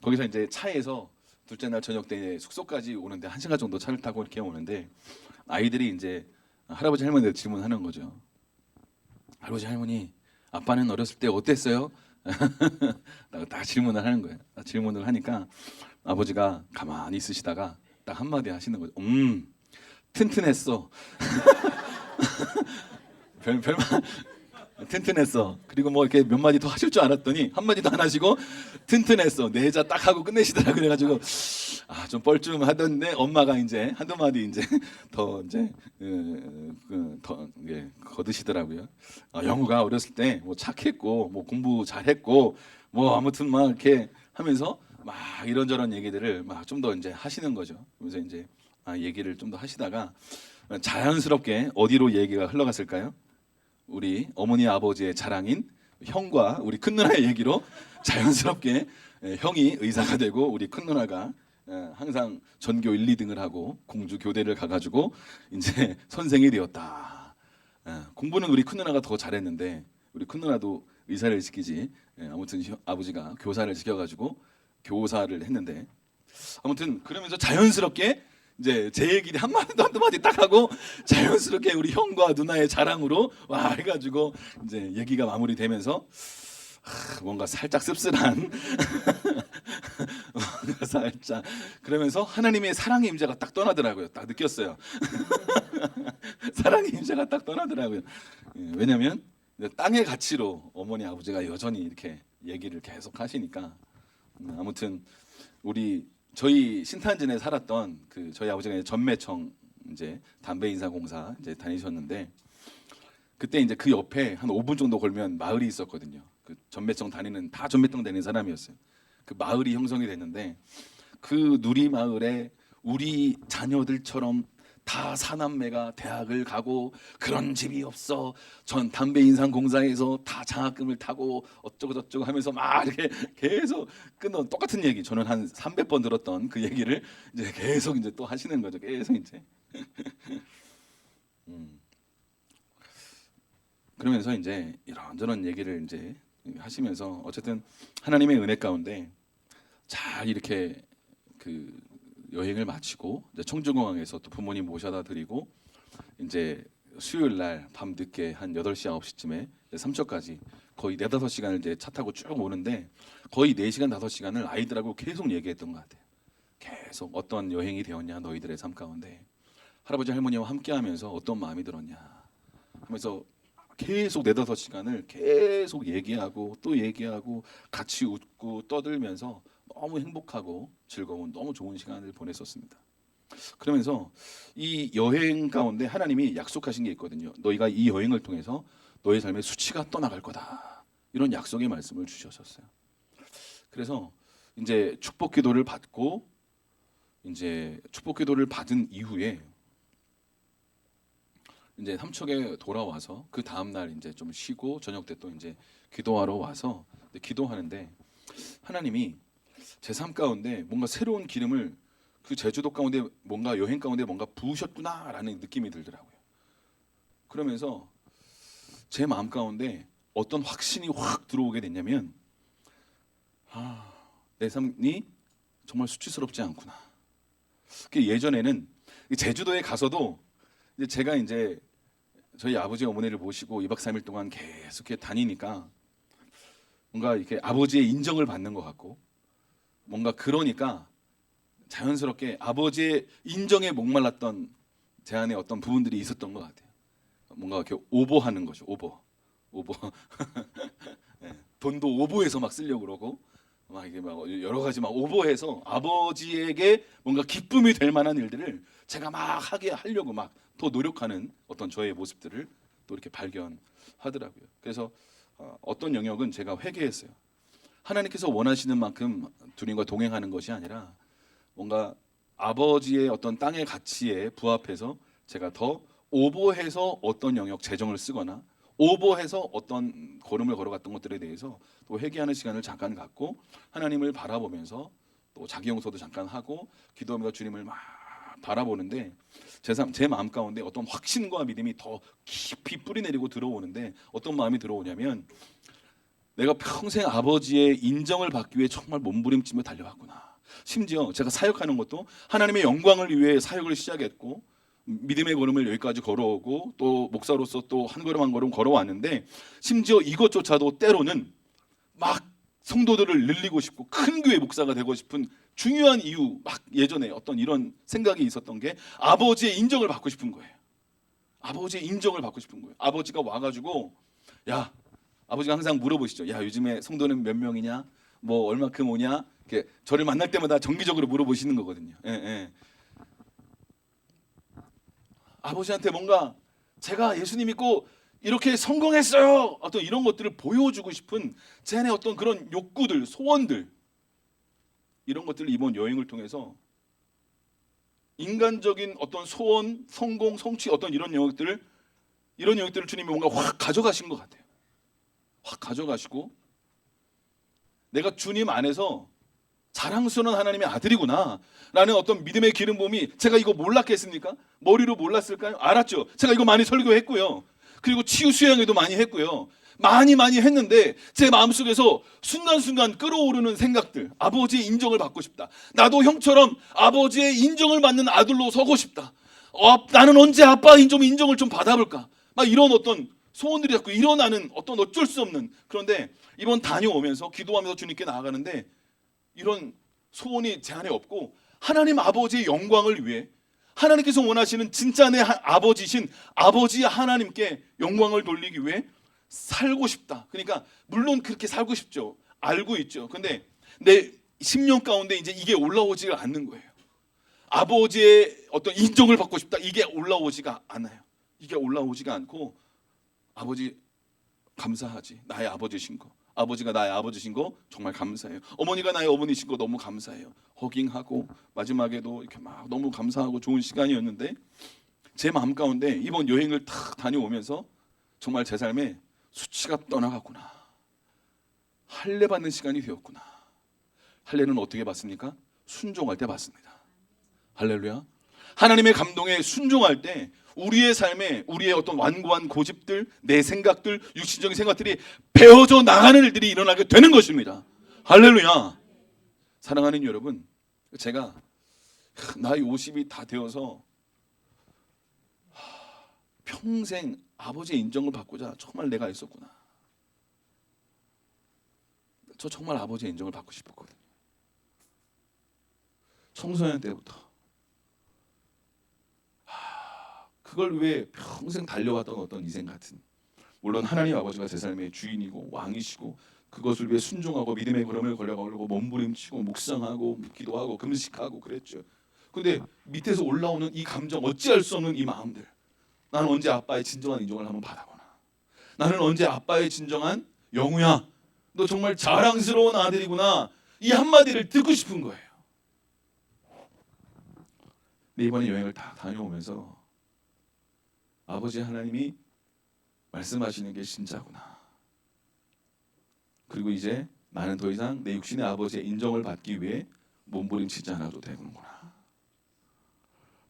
거기서 이제 차에서 둘째 날 저녁 때 숙소까지 오는데 1시간 정도 차를 타고 이렇게 오는데 아이들이 이제 할아버지 할머니한테 질문하는 거죠. 할아버지 할머니, 아빠는 어렸을 때 어땠어요? 딱 질문을 하는 거예요. 질문을 하니까 아버지가 가만히 있으시다가 딱 한마디 하시는 거죠. 튼튼했어. 별말 튼튼했어. 그리고 뭐 이렇게 몇 마디 더 하실 줄 알았더니 한 마디도 안 하시고 튼튼했어. 내자 딱 하고 끝내시더라. 그래가지고 좀 뻘쭘하던데 엄마가 이제 한두 마디 이제 더 이제 더 거드시더라고요. 영우가 어렸을 때 뭐 착했고 뭐 공부 잘했고 뭐 아무튼 막 이렇게 하면서 막 이런저런 얘기들을 막 좀 더 이제 하시는 거죠. 그래서 이제 얘기를 좀 더 하시다가 자연스럽게 어디로 얘기가 흘러갔을까요? 우리 어머니 아버지의 자랑인 형과 우리 큰 누나의 얘기로 자연스럽게 형이 의사가 되고 우리 큰 누나가 항상 전교 1, 2등을 하고 공주 교대를 가가지고 이제 선생이 되었다. 공부는 우리 큰 누나가 더 잘했는데 우리 큰 누나도 의사를 시키지. 아무튼 아버지가 교사를 시켜가지고 교사를 했는데, 아무튼 그러면서 자연스럽게 이제 제 얘기를 한두 마디 딱 하고 자연스럽게 우리 형과 누나의 자랑으로 와 해가지고 이제 얘기가 마무리되면서 뭔가 살짝 씁쓸한 뭔가 살짝 그러면서 하나님의 사랑의 임재가 딱 떠나더라고요. 딱 느꼈어요. 사랑의 임재가 딱 떠나더라고요. 왜냐하면 땅의 가치로 어머니 아버지가 여전히 이렇게 얘기를 계속 하시니까. 아무튼 우리 저희 신탄진에 살았던 그 저희 아버지가 이제 전매청 이제 담배 인사공사 이제 다니셨는데 그때 이제 그 옆에 한 5분 정도 걸면 마을이 있었거든요. 그 전매청 다니는 다 전매청 다니는 사람이었어요. 그 마을이 형성이 됐는데 그 누리 마을에 우리 자녀들처럼 다 사남매가 대학을 가고 그런 집이 없어. 전 담배 인상 공사에서 다 장학금을 타고 어쩌고 저쩌고 하면서 막 이렇게 계속 끊어 똑같은 얘기. 저는 한 300번 들었던 그 얘기를 이제 계속 이제 또 하시는 거죠. 계속 이제. 그러면서 이제 이런저런 얘기를 이제 하시면서 어쨌든 하나님의 은혜 가운데 잘 이렇게 그 여행을 마치고 이제 청주공항에서 또 부모님 모셔다 드리고 이제 수요일 날 밤 늦게 한 8시 9시쯤에 삼척까지 거의 4, 5시간을 이제 차 타고 쭉 오는데 거의 4시간 5시간을 아이들하고 계속 얘기했던 것 같아요. 계속 어떤 여행이 되었냐 너희들의 삶 가운데 할아버지 할머니와 함께 하면서 어떤 마음이 들었냐 하면서 계속 4, 5시간을 계속 얘기하고 또 얘기하고 같이 웃고 떠들면서 너무 행복하고 즐거운 너무 좋은 시간을 보냈었습니다. 그러면서 이 여행 가운데 하나님이 약속하신 게 있거든요. 너희가 이 여행을 통해서 너의 삶의 수치가 떠나갈 거다. 이런 약속의 말씀을 주셨었어요. 그래서 이제 축복 기도를 받고 이제 축복 기도를 받은 이후에 이제 삼척에 돌아와서 그 다음 날 이제 좀 쉬고 저녁 때 또 이제 기도하러 와서 기도하는데 하나님이 제 삶 가운데 뭔가 새로운 기름을 그 제주도 가운데 뭔가 여행 가운데 뭔가 부으셨구나라는 느낌이 들더라고요. 그러면서 제 마음 가운데 어떤 확신이 확 들어오게 됐냐면 내 삶이 정말 수치스럽지 않구나. 예전에는 제주도에 가서도 이제 제가 이제 저희 아버지 어머니를 모시고 2박 3일 동안 계속 이렇게 다니니까 뭔가 이렇게 아버지의 인정을 받는 것 같고 뭔가 그러니까 자연스럽게 아버지의 인정에 목말랐던 제 안에 어떤 부분들이 있었던 것 같아요. 뭔가 이렇게 오버하는 거죠. 오버. 네, 돈도 오버해서 막 쓰려고 그러고 막 이게 막 여러 가지 막 오버해서 아버지에게 뭔가 기쁨이 될 만한 일들을 제가 막 하게 하려고 막 더 노력하는 어떤 저의 모습들을 또 이렇게 발견하더라고요. 그래서 어떤 영역은 제가 회개했어요. 하나님께서 원하시는 만큼 주님과 동행하는 것이 아니라 뭔가 아버지의 어떤 땅의 가치에 부합해서 제가 더 오버해서 어떤 영역 재정을 쓰거나 오버해서 어떤 걸음을 걸어갔던 것들에 대해서 또 회개하는 시간을 잠깐 갖고 하나님을 바라보면서 또 자기 용서도 잠깐 하고 기도하면서 주님을 막 바라보는데 제 마음 가운데 어떤 확신과 믿음이 더 깊이 뿌리내리고 들어오는데 어떤 마음이 들어오냐면 내가 평생 아버지의 인정을 받기 위해 정말 몸부림치며 달려왔구나. 심지어 제가 사역하는 것도 하나님의 영광을 위해 사역을 시작했고 믿음의 걸음을 여기까지 걸어오고 또 목사로서 또 한 걸음 한 걸음 걸어왔는데 심지어 이것조차도 때로는 막 성도들을 늘리고 싶고 큰 교회 목사가 되고 싶은 중요한 이유 막 예전에 어떤 이런 생각이 있었던 게 아버지의 인정을 받고 싶은 거예요. 아버지의 인정을 받고 싶은 거예요. 아버지가 와가지고 야 아버지가 항상 물어보시죠. 야 요즘에 성도는 몇 명이냐? 뭐 얼마큼 오냐? 이렇게 저를 만날 때마다 정기적으로 물어보시는 거거든요. 예, 예. 아버지한테 뭔가 제가 예수님 믿고 이렇게 성공했어요. 어떤 이런 것들을 보여주고 싶은 제 안에 어떤 그런 욕구들, 소원들 이런 것들을 이번 여행을 통해서 인간적인 어떤 소원, 성공, 성취 어떤 이런 영역들을 주님이 뭔가 확 가져가신 것 같아요. 확 가져가시고 내가 주님 안에서 자랑스러운 하나님의 아들이구나 라는 어떤 믿음의 기름 부음이 제가 이거 몰랐겠습니까? 머리로 몰랐을까요? 알았죠. 제가 이거 많이 설교했고요. 그리고 치유 수양회도 많이 했고요. 많이 했는데 제 마음속에서 순간순간 끌어오르는 생각들, 아버지의 인정을 받고 싶다. 나도 형처럼 아버지의 인정을 받는 아들로 서고 싶다. 나는 언제 아빠 인정을 좀 받아볼까? 막 이런 어떤 소원들이 자꾸 일어나는 어떤 어쩔 수 없는. 그런데 이번 다녀오면서 기도하면서 주님께 나아가는데 이런 소원이 제 안에 없고 하나님 아버지의 영광을 위해 하나님께서 원하시는 진짜 내 아버지신 아버지 하나님께 영광을 돌리기 위해 살고 싶다. 그러니까 물론 그렇게 살고 싶죠. 알고 있죠. 근데 내 10년 가운데 이제 이게 올라오지가 않는 거예요. 아버지의 어떤 인정을 받고 싶다. 이게 올라오지가 않아요. 이게 올라오지가 않고 아버지 감사하지. 나의 아버지신 거. 아버지가 나의 아버지신 거 정말 감사해요. 어머니가 나의 어머니신 거 너무 감사해요. 허깅하고 마지막에도 이렇게 막 너무 감사하고 좋은 시간이었는데 제 마음 가운데 이번 여행을 탁 다녀오면서 정말 제 삶에 수치가 떠나갔구나. 할례 받는 시간이 되었구나. 할례는 어떻게 받습니까? 순종할 때 받습니다. 할렐루야. 하나님의 감동에 순종할 때 우리의 삶에 우리의 어떤 완고한 고집들, 내 생각들, 육신적인 생각들이 베어져 나가는 일들이 일어나게 되는 것입니다. 할렐루야. 사랑하는 여러분, 제가 나이 50이 다 되어서 평생 아버지의 인정을 받고자 정말 내가 있었구나. 저 정말 아버지의 인정을 받고 싶었거든요. 청소년 때부터 그걸 위해 평생 달려왔던 어떤 인생 같은, 물론 하나님 아버지가 제 삶의 주인이고 왕이시고 그것을 위해 순종하고 믿음의 걸음을 걸어가려고 몸부림치고 묵상하고 기도하고 금식하고 그랬죠. 근데 밑에서 올라오는 이 감정, 어찌할 수 없는 이 마음들, 나는 언제 아빠의 진정한 인정을 한번 받아보나, 나는 언제 아빠의 진정한 영우야, 너 정말 자랑스러운 아들이구나, 이 한마디를 듣고 싶은 거예요. 근데 이번에 여행을 다 다녀오면서 아버지 하나님이 말씀하시는 게 진짜구나. 그리고 이제 나는 더 이상 내 육신의 아버지의 인정을 받기 위해 몸부림치지 않아도 되는구나.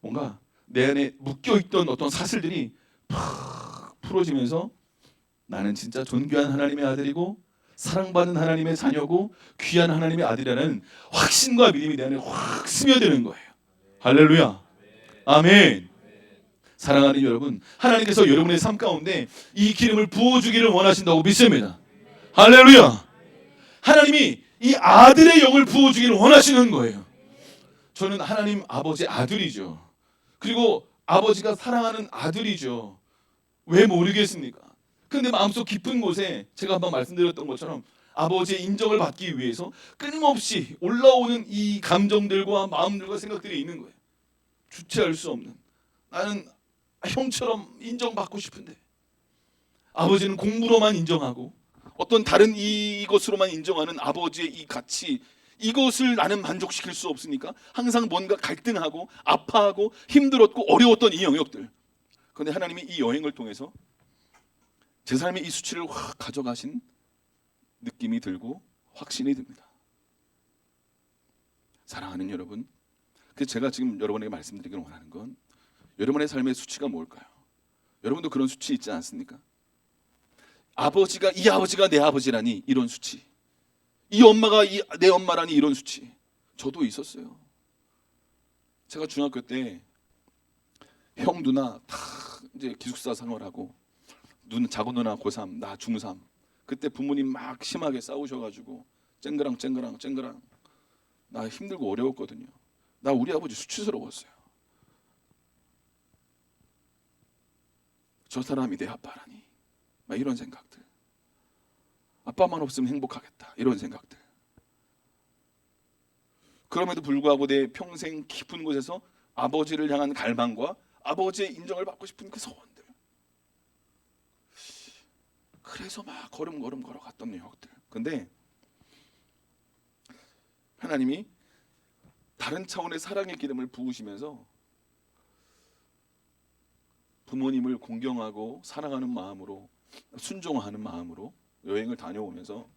뭔가 내 안에 묶여있던 어떤 사슬들이 팍 풀어지면서 나는 진짜 존귀한 하나님의 아들이고 사랑받는 하나님의 자녀고 귀한 하나님의 아들이라는 확신과 믿음이 내 안에 확 스며드는 거예요. 할렐루야. 아멘. 사랑하는 여러분, 하나님께서 여러분의 삶 가운데 이 기름을 부어주기를 원하신다고 믿습니다. 할렐루야. 하나님이 이 아들의 영을 부어주기를 원하시는 거예요. 저는 하나님 아버지의 아들이죠. 그리고 아버지가 사랑하는 아들이죠. 왜 모르겠습니까? 근데 마음속 깊은 곳에 제가 한번 말씀드렸던 것처럼 아버지의 인정을 받기 위해서 끊임없이 올라오는 이 감정들과 마음들과 생각들이 있는 거예요. 주체할 수 없는, 나는 형처럼 인정받고 싶은데 아버지는 공부로만 인정하고 어떤 다른 이것으로만 인정하는 아버지의 이 가치, 이것을 나는 만족시킬 수 없으니까 항상 뭔가 갈등하고 아파하고 힘들었고 어려웠던 이 영역들. 그런데 하나님이 이 여행을 통해서 제 삶의 이 수치를 확 가져가신 느낌이 들고 확신이 듭니다. 사랑하는 여러분, 그래서 제가 지금 여러분에게 말씀드리기를 원하는 건 여러분의 삶의 수치가 뭘까요? 여러분도 그런 수치 있지 않습니까? 이 아버지가 내 아버지라니 이런 수치, 이 엄마가 내 엄마라니 이런 수치, 저도 있었어요. 제가 중학교 때 형 누나 다 이제 기숙사 생활하고 작은 누나 고3, 나 중3, 그때 부모님 막 심하게 싸우셔가지고 쨍그랑 나 힘들고 어려웠거든요. 나 우리 아버지 수치스러웠어요. 저 사람이 내 아빠라니, 막 이런 생각들. 아빠만 없으면 행복하겠다, 이런 생각들. 그럼에도 불구하고 내 평생 깊은 곳에서 아버지를 향한 갈망과 아버지의 인정을 받고 싶은 그 소원들. 그래서 막 걸음걸음 걸어갔던 영역들. 근데 하나님이 다른 차원의 사랑의 기름을 부으시면서 부모님을 공경하고 사랑하는 마음으로, 순종하는 마음으로 여행을 다녀오면서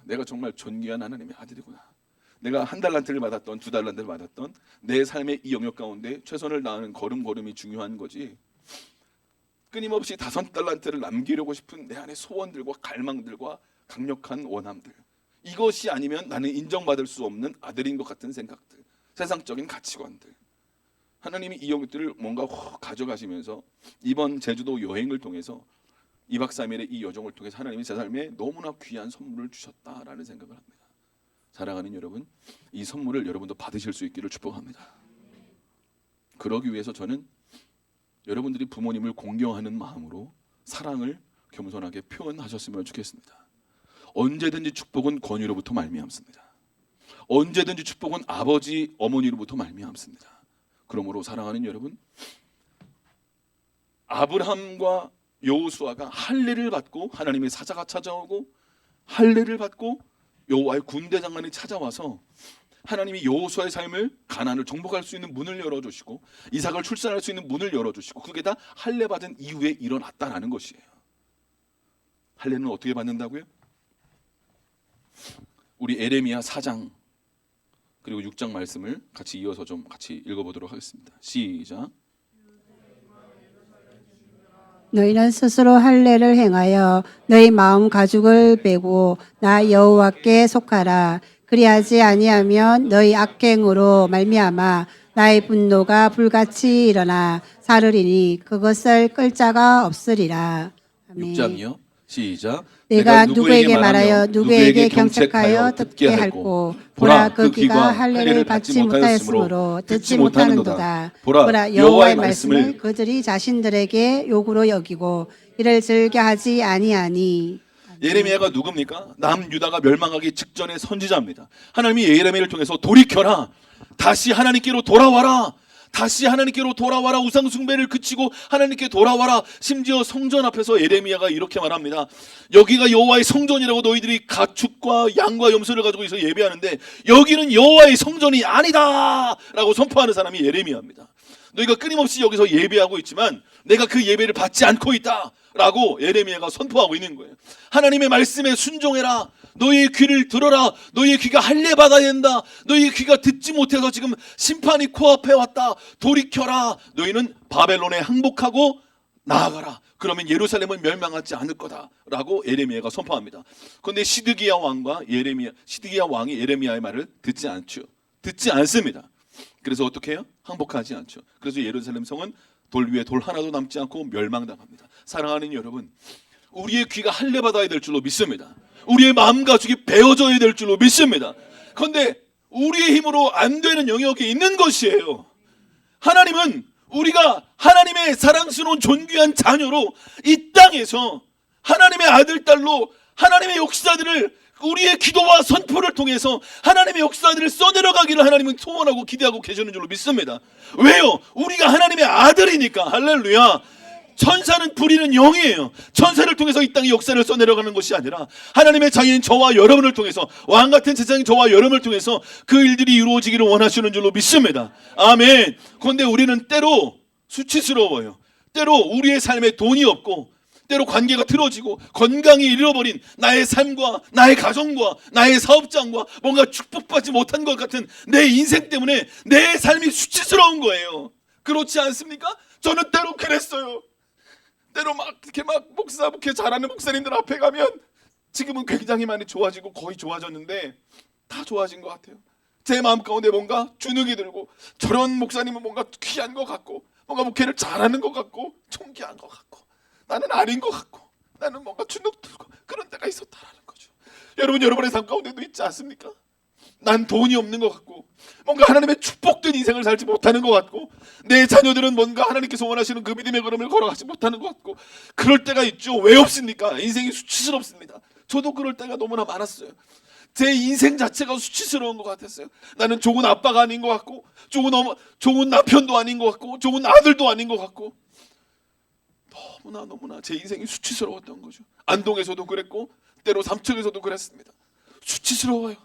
내가 정말 존귀한 하나님의 아들이구나. 내가 한 달란트를 받았던, 두 달란트를 받았던 내 삶의 이 영역 가운데 최선을 다하는 걸음걸음이 중요한 거지, 끊임없이 5달란트를 남기려고 싶은 내 안의 소원들과 갈망들과 강력한 원함들, 이것이 아니면 나는 인정받을 수 없는 아들인 것 같은 생각들, 세상적인 가치관들, 하나님이 이 영역들을 뭔가 가져가시면서 이번 제주도 여행을 통해서 2박 3일의 이 여정을 통해서 하나님이 제 삶에 너무나 귀한 선물을 주셨다라는 생각을 합니다. 사랑하는 여러분, 이 선물을 여러분도 받으실 수 있기를 축복합니다. 그러기 위해서 저는 여러분들이 부모님을 공경하는 마음으로 사랑을 겸손하게 표현하셨으면 좋겠습니다. 언제든지 축복은 권유로부터 말미암습니다. 언제든지 축복은 아버지 어머니로부터 말미암습니다. 그러므로 사랑하는 여러분, 아브라함과 여호수아가 할례를 받고 하나님의 사자가 찾아오고 할례를 받고 여호와의 군대 장관이 찾아와서 하나님이 여호수아의 삶을 가나안을 정복할 수 있는 문을 열어주시고 이삭을 출산할 수 있는 문을 열어주시고 그게 다 할례 받은 이후에 일어났다라는 것이에요. 할례는 어떻게 받는다고요? 우리 에레미야 4장 그리고 6장 말씀을 같이 이어서 좀 같이 읽어보도록 하겠습니다. 시작. 너희는 스스로 할례를 행하여 너희 마음 가죽을 베고 나 여호와께 속하라. 그리하지 아니하면 너희 악행으로 말미암아 나의 분노가 불같이 일어나 사르리니 그것을 끌 자가 없으리라. 아멘. 6장이요. 시작. 내가 누구에게 말하여 누구에게 경책하여 듣게 할꼬. 보라 그 귀가 할례를 받지 못하였으므로 듣지 못하는도다. 보라 여호와의 말씀을 그들이 자신들에게 욕으로 여기고 이를 즐겨하지 아니하니. 예레미야가 누굽니까? 남유다가 멸망하기 직전의 선지자입니다. 하나님이 예레미야를 통해서 돌이켜라. 다시 하나님께로 돌아와라. 다시 하나님께로 돌아와라. 우상 숭배를 그치고 하나님께 돌아와라. 심지어 성전 앞에서 예레미야가 이렇게 말합니다. 여기가 여호와의 성전이라고 너희들이 가축과 양과 염소를 가지고 있어 예배하는데 여기는 여호와의 성전이 아니다 라고 선포하는 사람이 예레미야입니다. 너희가 끊임없이 여기서 예배하고 있지만 내가 그 예배를 받지 않고 있다 라고 예레미야가 선포하고 있는 거예요. 하나님의 말씀에 순종해라. 너희의 귀를 들어라. 너희의 귀가 할례 받아야 된다. 너희의 귀가 듣지 못해서 지금 심판이 코앞에 왔다. 돌이켜라. 너희는 바벨론에 항복하고 나아가라. 그러면 예루살렘은 멸망하지 않을 거다라고 예레미야가 선포합니다. 그런데 시드기야 왕이 예레미야의 말을 듣지 않죠. 듣지 않습니다. 그래서 어떻게 해요? 항복하지 않죠. 그래서 예루살렘 성은 돌 위에 돌 하나도 남지 않고 멸망당합니다. 사랑하는 여러분, 우리의 귀가 할례 받아야 될 줄로 믿습니다. 우리의 마음 가죽이 베어져야 될 줄로 믿습니다. 그런데 우리의 힘으로 안 되는 영역이 있는 것이에요. 하나님은 우리가 하나님의 사랑스러운 존귀한 자녀로 이 땅에서 하나님의 아들, 딸로 하나님의 역사들을 우리의 기도와 선포를 통해서 하나님의 역사들을 써내려가기를 하나님은 소원하고 기대하고 계시는 줄로 믿습니다. 왜요? 우리가 하나님의 아들이니까. 할렐루야. 천사는 부리는 영이에요. 천사를 통해서 이 땅의 역사를 써내려가는 것이 아니라 하나님의 자녀인 저와 여러분을 통해서, 왕같은 세상인 저와 여러분을 통해서 그 일들이 이루어지기를 원하시는 줄로 믿습니다. 아멘. 그런데 우리는 때로 수치스러워요. 때로 우리의 삶에 돈이 없고 때로 관계가 틀어지고 건강이 잃어버린 나의 삶과 나의 가정과 나의 사업장과 뭔가 축복받지 못한 것 같은 내 인생 때문에 내 삶이 수치스러운 거예요. 그렇지 않습니까? 저는 때로 그랬어요. 때로 막 이렇게 막 목회 잘하는 목사님들 앞에 가면 지금은 굉장히 많이 좋아지고 거의 좋아졌는데 다 좋아진 것 같아요. 제 마음 가운데 뭔가 주눅이 들고 저런 목사님은 뭔가 귀한 것 같고 뭔가 목회를 잘하는 것 같고 존귀한 것 같고 나는 아닌 것 같고 나는 뭔가 주눅 들고 그런 때가 있었다라는 거죠. 여러분의 삶 가운데도 있지 않습니까? 난 돈이 없는 것 같고 뭔가 하나님의 축복된 인생을 살지 못하는 것 같고 내 자녀들은 뭔가 하나님께서 원하시는 그 믿음의 걸음을 걸어가지 못하는 것 같고 그럴 때가 있죠. 왜 없습니까? 인생이 수치스럽습니다. 저도 그럴 때가 너무나 많았어요. 제 인생 자체가 수치스러운 것 같았어요. 나는 좋은 아빠가 아닌 것 같고 좋은 남편도 아닌 것 같고 좋은 아들도 아닌 것 같고 너무나 제 인생이 수치스러웠던 거죠. 안동에서도 그랬고 때로 삼척에서도 그랬습니다. 수치스러워요.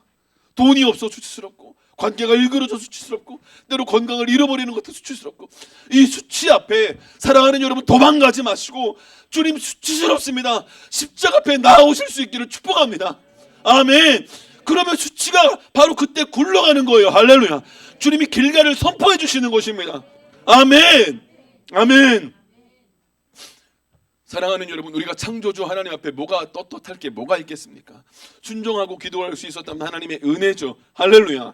돈이 없어 수치스럽고 관계가 일그러져 수치스럽고 때로 건강을 잃어버리는 것도 수치스럽고 이 수치 앞에 사랑하는 여러분 도망가지 마시고 주님 수치스럽습니다. 십자가 앞에 나오실 수 있기를 축복합니다. 아멘. 그러면 수치가 바로 그때 굴러가는 거예요. 할렐루야. 주님이 길가를 선포해 주시는 것입니다. 아멘. 아멘. 사랑하는 여러분, 우리가 창조주 하나님 앞에 뭐가 떳떳할 게 뭐가 있겠습니까? 순종하고 기도할 수 있었다면 하나님의 은혜죠. 할렐루야.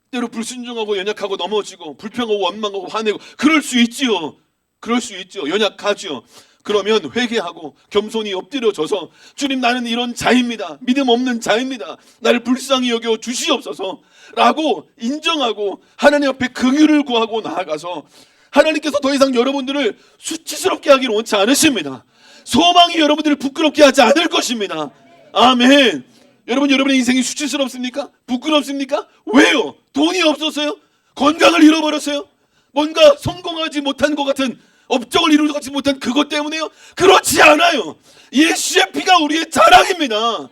때로 불순종하고 연약하고 넘어지고 불평하고 원망하고 화내고 그럴 수 있지요. 그럴 수 있죠. 연약하지요. 그러면 회개하고 겸손히 엎드려져서 주님 나는 이런 자입니다. 믿음 없는 자입니다. 나를 불쌍히 여겨 주시옵소서 라고 인정하고 하나님 앞에 긍휼을 구하고 나아가서 하나님께서 더 이상 여러분들을 수치스럽게 하기를 원치 않으십니다. 소망이 여러분들을 부끄럽게 하지 않을 것입니다. 아멘. 여러분, 여러분의 인생이 수치스럽습니까? 부끄럽습니까? 왜요? 돈이 없어서요? 건강을 잃어버렸어요? 뭔가 성공하지 못한 것 같은, 업적을 이루지 못한 그것 때문에요? 그렇지 않아요. 예수의 피가 우리의 자랑입니다.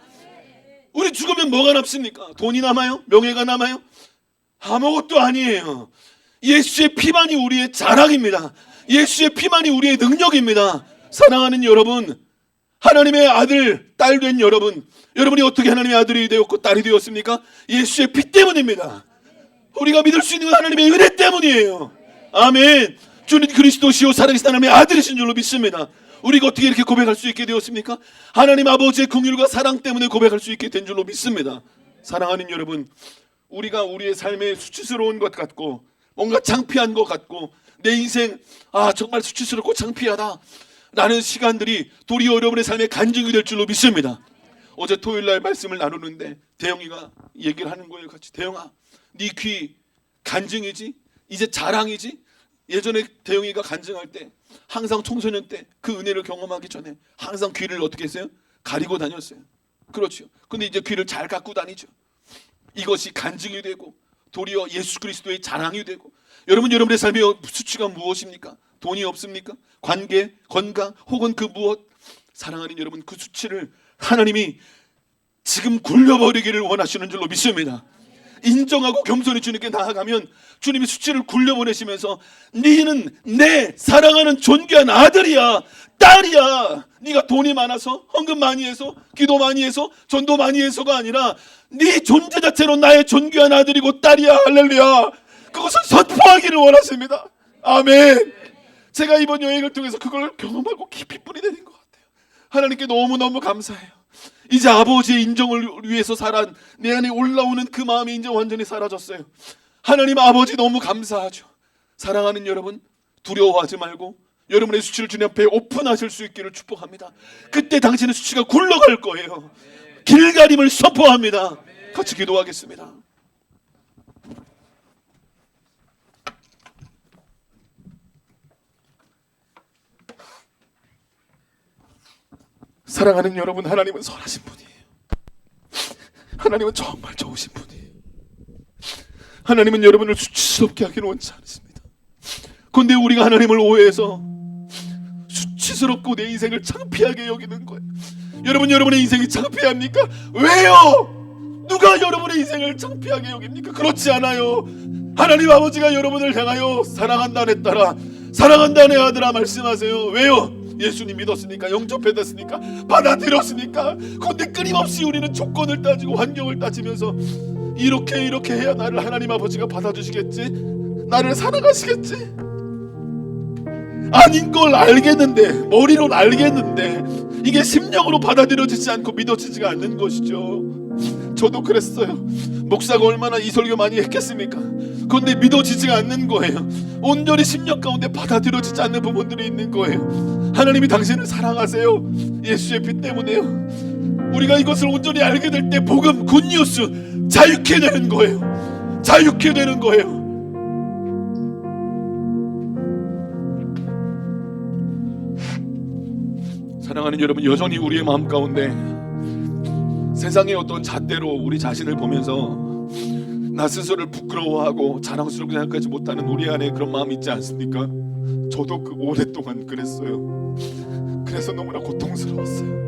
우리 죽으면 뭐가 남습니까? 돈이 남아요? 명예가 남아요? 아무것도 아니에요. 예수의 피만이 우리의 자랑입니다. 예수의 피만이 우리의 능력입니다. 사랑하는 여러분, 하나님의 아들, 딸 된 여러분, 여러분이 어떻게 하나님의 아들이 되었고 딸이 되었습니까? 예수의 피 때문입니다. 우리가 믿을 수 있는 건 하나님의 은혜 때문이에요. 아멘. 주는 그리스도시요 살아계신 하나님의 아들이신 줄로 믿습니다. 우리가 어떻게 이렇게 고백할 수 있게 되었습니까? 하나님 아버지의 긍휼과 사랑 때문에 고백할 수 있게 된 줄로 믿습니다. 사랑하는 여러분, 우리가 우리의 삶에 수치스러운 것 같고 뭔가 창피한 것 같고 내 인생 정말 수치스럽고 창피하다 라는 시간들이 도리어 여러분의 삶의 간증이 될 줄로 믿습니다. 어제 토요일날 말씀을 나누는데 대영이가 얘기를 하는 거예요. 같이, 대영아, 네 귀 간증이지? 이제 자랑이지? 예전에 대영이가 간증할 때 항상 청소년 때 그 은혜를 경험하기 전에 항상 귀를 어떻게 했어요? 가리고 다녔어요. 그렇죠. 근데 이제 귀를 잘 갖고 다니죠. 이것이 간증이 되고 도리어 예수 그리스도의 자랑이 되고. 여러분, 여러분의 삶의 수치가 무엇입니까? 돈이 없습니까? 관계, 건강, 혹은 그 무엇? 사랑하는 여러분, 그 수치를 하나님이 지금 굴려버리기를 원하시는 줄로 믿습니다. 인정하고 겸손히 주님께 나아가면 주님이 수치를 굴려보내시면서 너는 내 사랑하는 존귀한 아들이야, 딸이야. 네가 돈이 많아서, 헌금 많이 해서, 기도 많이 해서, 전도 많이 해서가 아니라 네 존재 자체로 나의 존귀한 아들이고 딸이야. 할렐루야. 그것을 선포하기를 원하십니다. 아멘. 제가 이번 여행을 통해서 그걸 경험하고 깊이 뿌리 내린 것 같아요. 하나님께 너무너무 감사해요. 이제 아버지의 인정을 위해서 살아 내 안에 올라오는 그 마음이 이제 완전히 사라졌어요. 하나님 아버지 너무 감사하죠. 사랑하는 여러분, 두려워하지 말고 여러분의 수치를 주님 앞에 오픈하실 수 있기를 축복합니다. 그때 당신의 수치가 굴러갈 거예요. 길가림을 선포합니다. 같이 기도하겠습니다. 사랑하는 여러분, 하나님은 선하신 분이에요. 하나님은 정말 좋으신 분이에요. 하나님은 여러분을 수치스럽게 하기를 원치 않으십니다. 그런데 우리가 하나님을 오해해서 수치스럽고 내 인생을 창피하게 여기는 거예요. 여러분, 여러분의 인생이 창피합니까? 왜요? 누가 여러분의 인생을 창피하게 여깁니까? 그렇지 않아요. 하나님 아버지가 여러분을 향하여 사랑한다네 딸아, 사랑한다네 아들아 말씀하세요. 왜요? 예수님 믿었으니까, 영접했으니까, 받아들였으니까. 그런데 끊임없이 우리는 조건을 따지고 환경을 따지면서 이렇게 해야 나를 하나님 아버지가 받아주시겠지, 나를 사랑하시겠지. 아닌 걸 알겠는데, 머리로는 알겠는데 이게 심령으로 받아들여지지 않고 믿어지지가 않는 것이죠. 저도 그랬어요. 목사가 얼마나 이 설교 많이 했겠습니까? 그런데 믿어지지가 않는 거예요. 온전히 심령 가운데 받아들여지지 않는 부분들이 있는 거예요. 하나님이 당신을 사랑하세요. 예수의 피 때문에요. 우리가 이것을 온전히 알게 될 때 복음, 굿뉴스, 자유케 되는 거예요. 자유케 되는 거예요. 사랑하는 여러분, 여전히 우리의 마음 가운데 세상의 어떤 잣대로 우리 자신을 보면서 나 스스로를 부끄러워하고 자랑스럽게 생각하지 못하는 우리 안에 그런 마음이 있지 않습니까? 저도 오랫동안 그랬어요. 그래서 너무나 고통스러웠어요.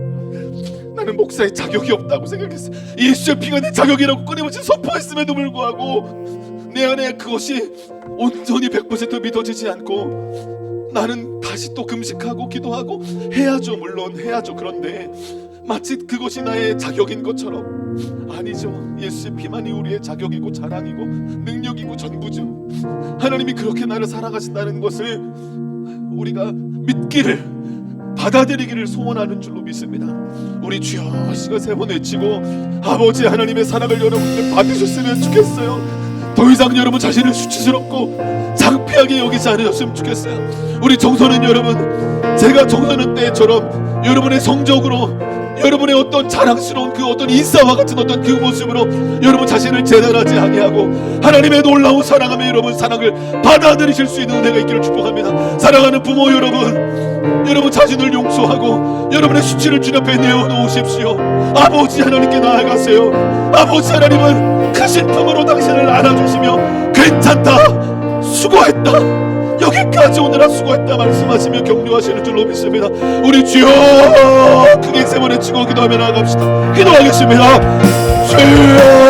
나는 목사의 자격이 없다고 생각했어요. 예수의 피가 내 자격이라고 끊임없이 선포했음에도 불구하고 내 안에 그것이 온전히 100% 믿어지지 않고 나는 다시 또 금식하고 기도하고 해야죠. 물론 해야죠. 그런데 마치 그것이 나의 자격인 것처럼, 아니죠. 예수의 피만이 우리의 자격이고 자랑이고 능력이고 전부죠. 하나님이 그렇게 나를 사랑하신다는 것을 우리가 믿기를, 받아들이기를 소원하는 줄로 믿습니다. 우리 주여 시가 3번 외치고 아버지 하나님의 사랑을 여러분들 받으셨으면 좋겠어요. 더 이상 여러분 자신을 수치스럽고 창피하게 여기지 않으셨으면 좋겠어요. 우리 청소년 여러분, 제가 청소년 때처럼 여러분의 성적으로 여러분의 어떤 자랑스러운 그 어떤 인싸와 같은 어떤 그 모습으로 여러분 자신을 재단하지 아니하고 하나님의 놀라운 사랑하며 여러분 사랑을 받아들이실 수 있는 은혜가 있기를 축복합니다. 사랑하는 부모 여러분 자신을 용서하고 여러분의 수치를 주님 앞에 내어놓으십시오. 아버지 하나님께 나아가세요. 아버지 하나님은 크신 품으로 당신을 안아주시며 괜찮다, 수고했다, 여기까지 오느라 수고했다 말씀하시며 격려하시는 줄로 믿습니다. 우리 주여 크게 세 번 외치고 기도하며 나아갑시다. 기도하겠습니다. 주여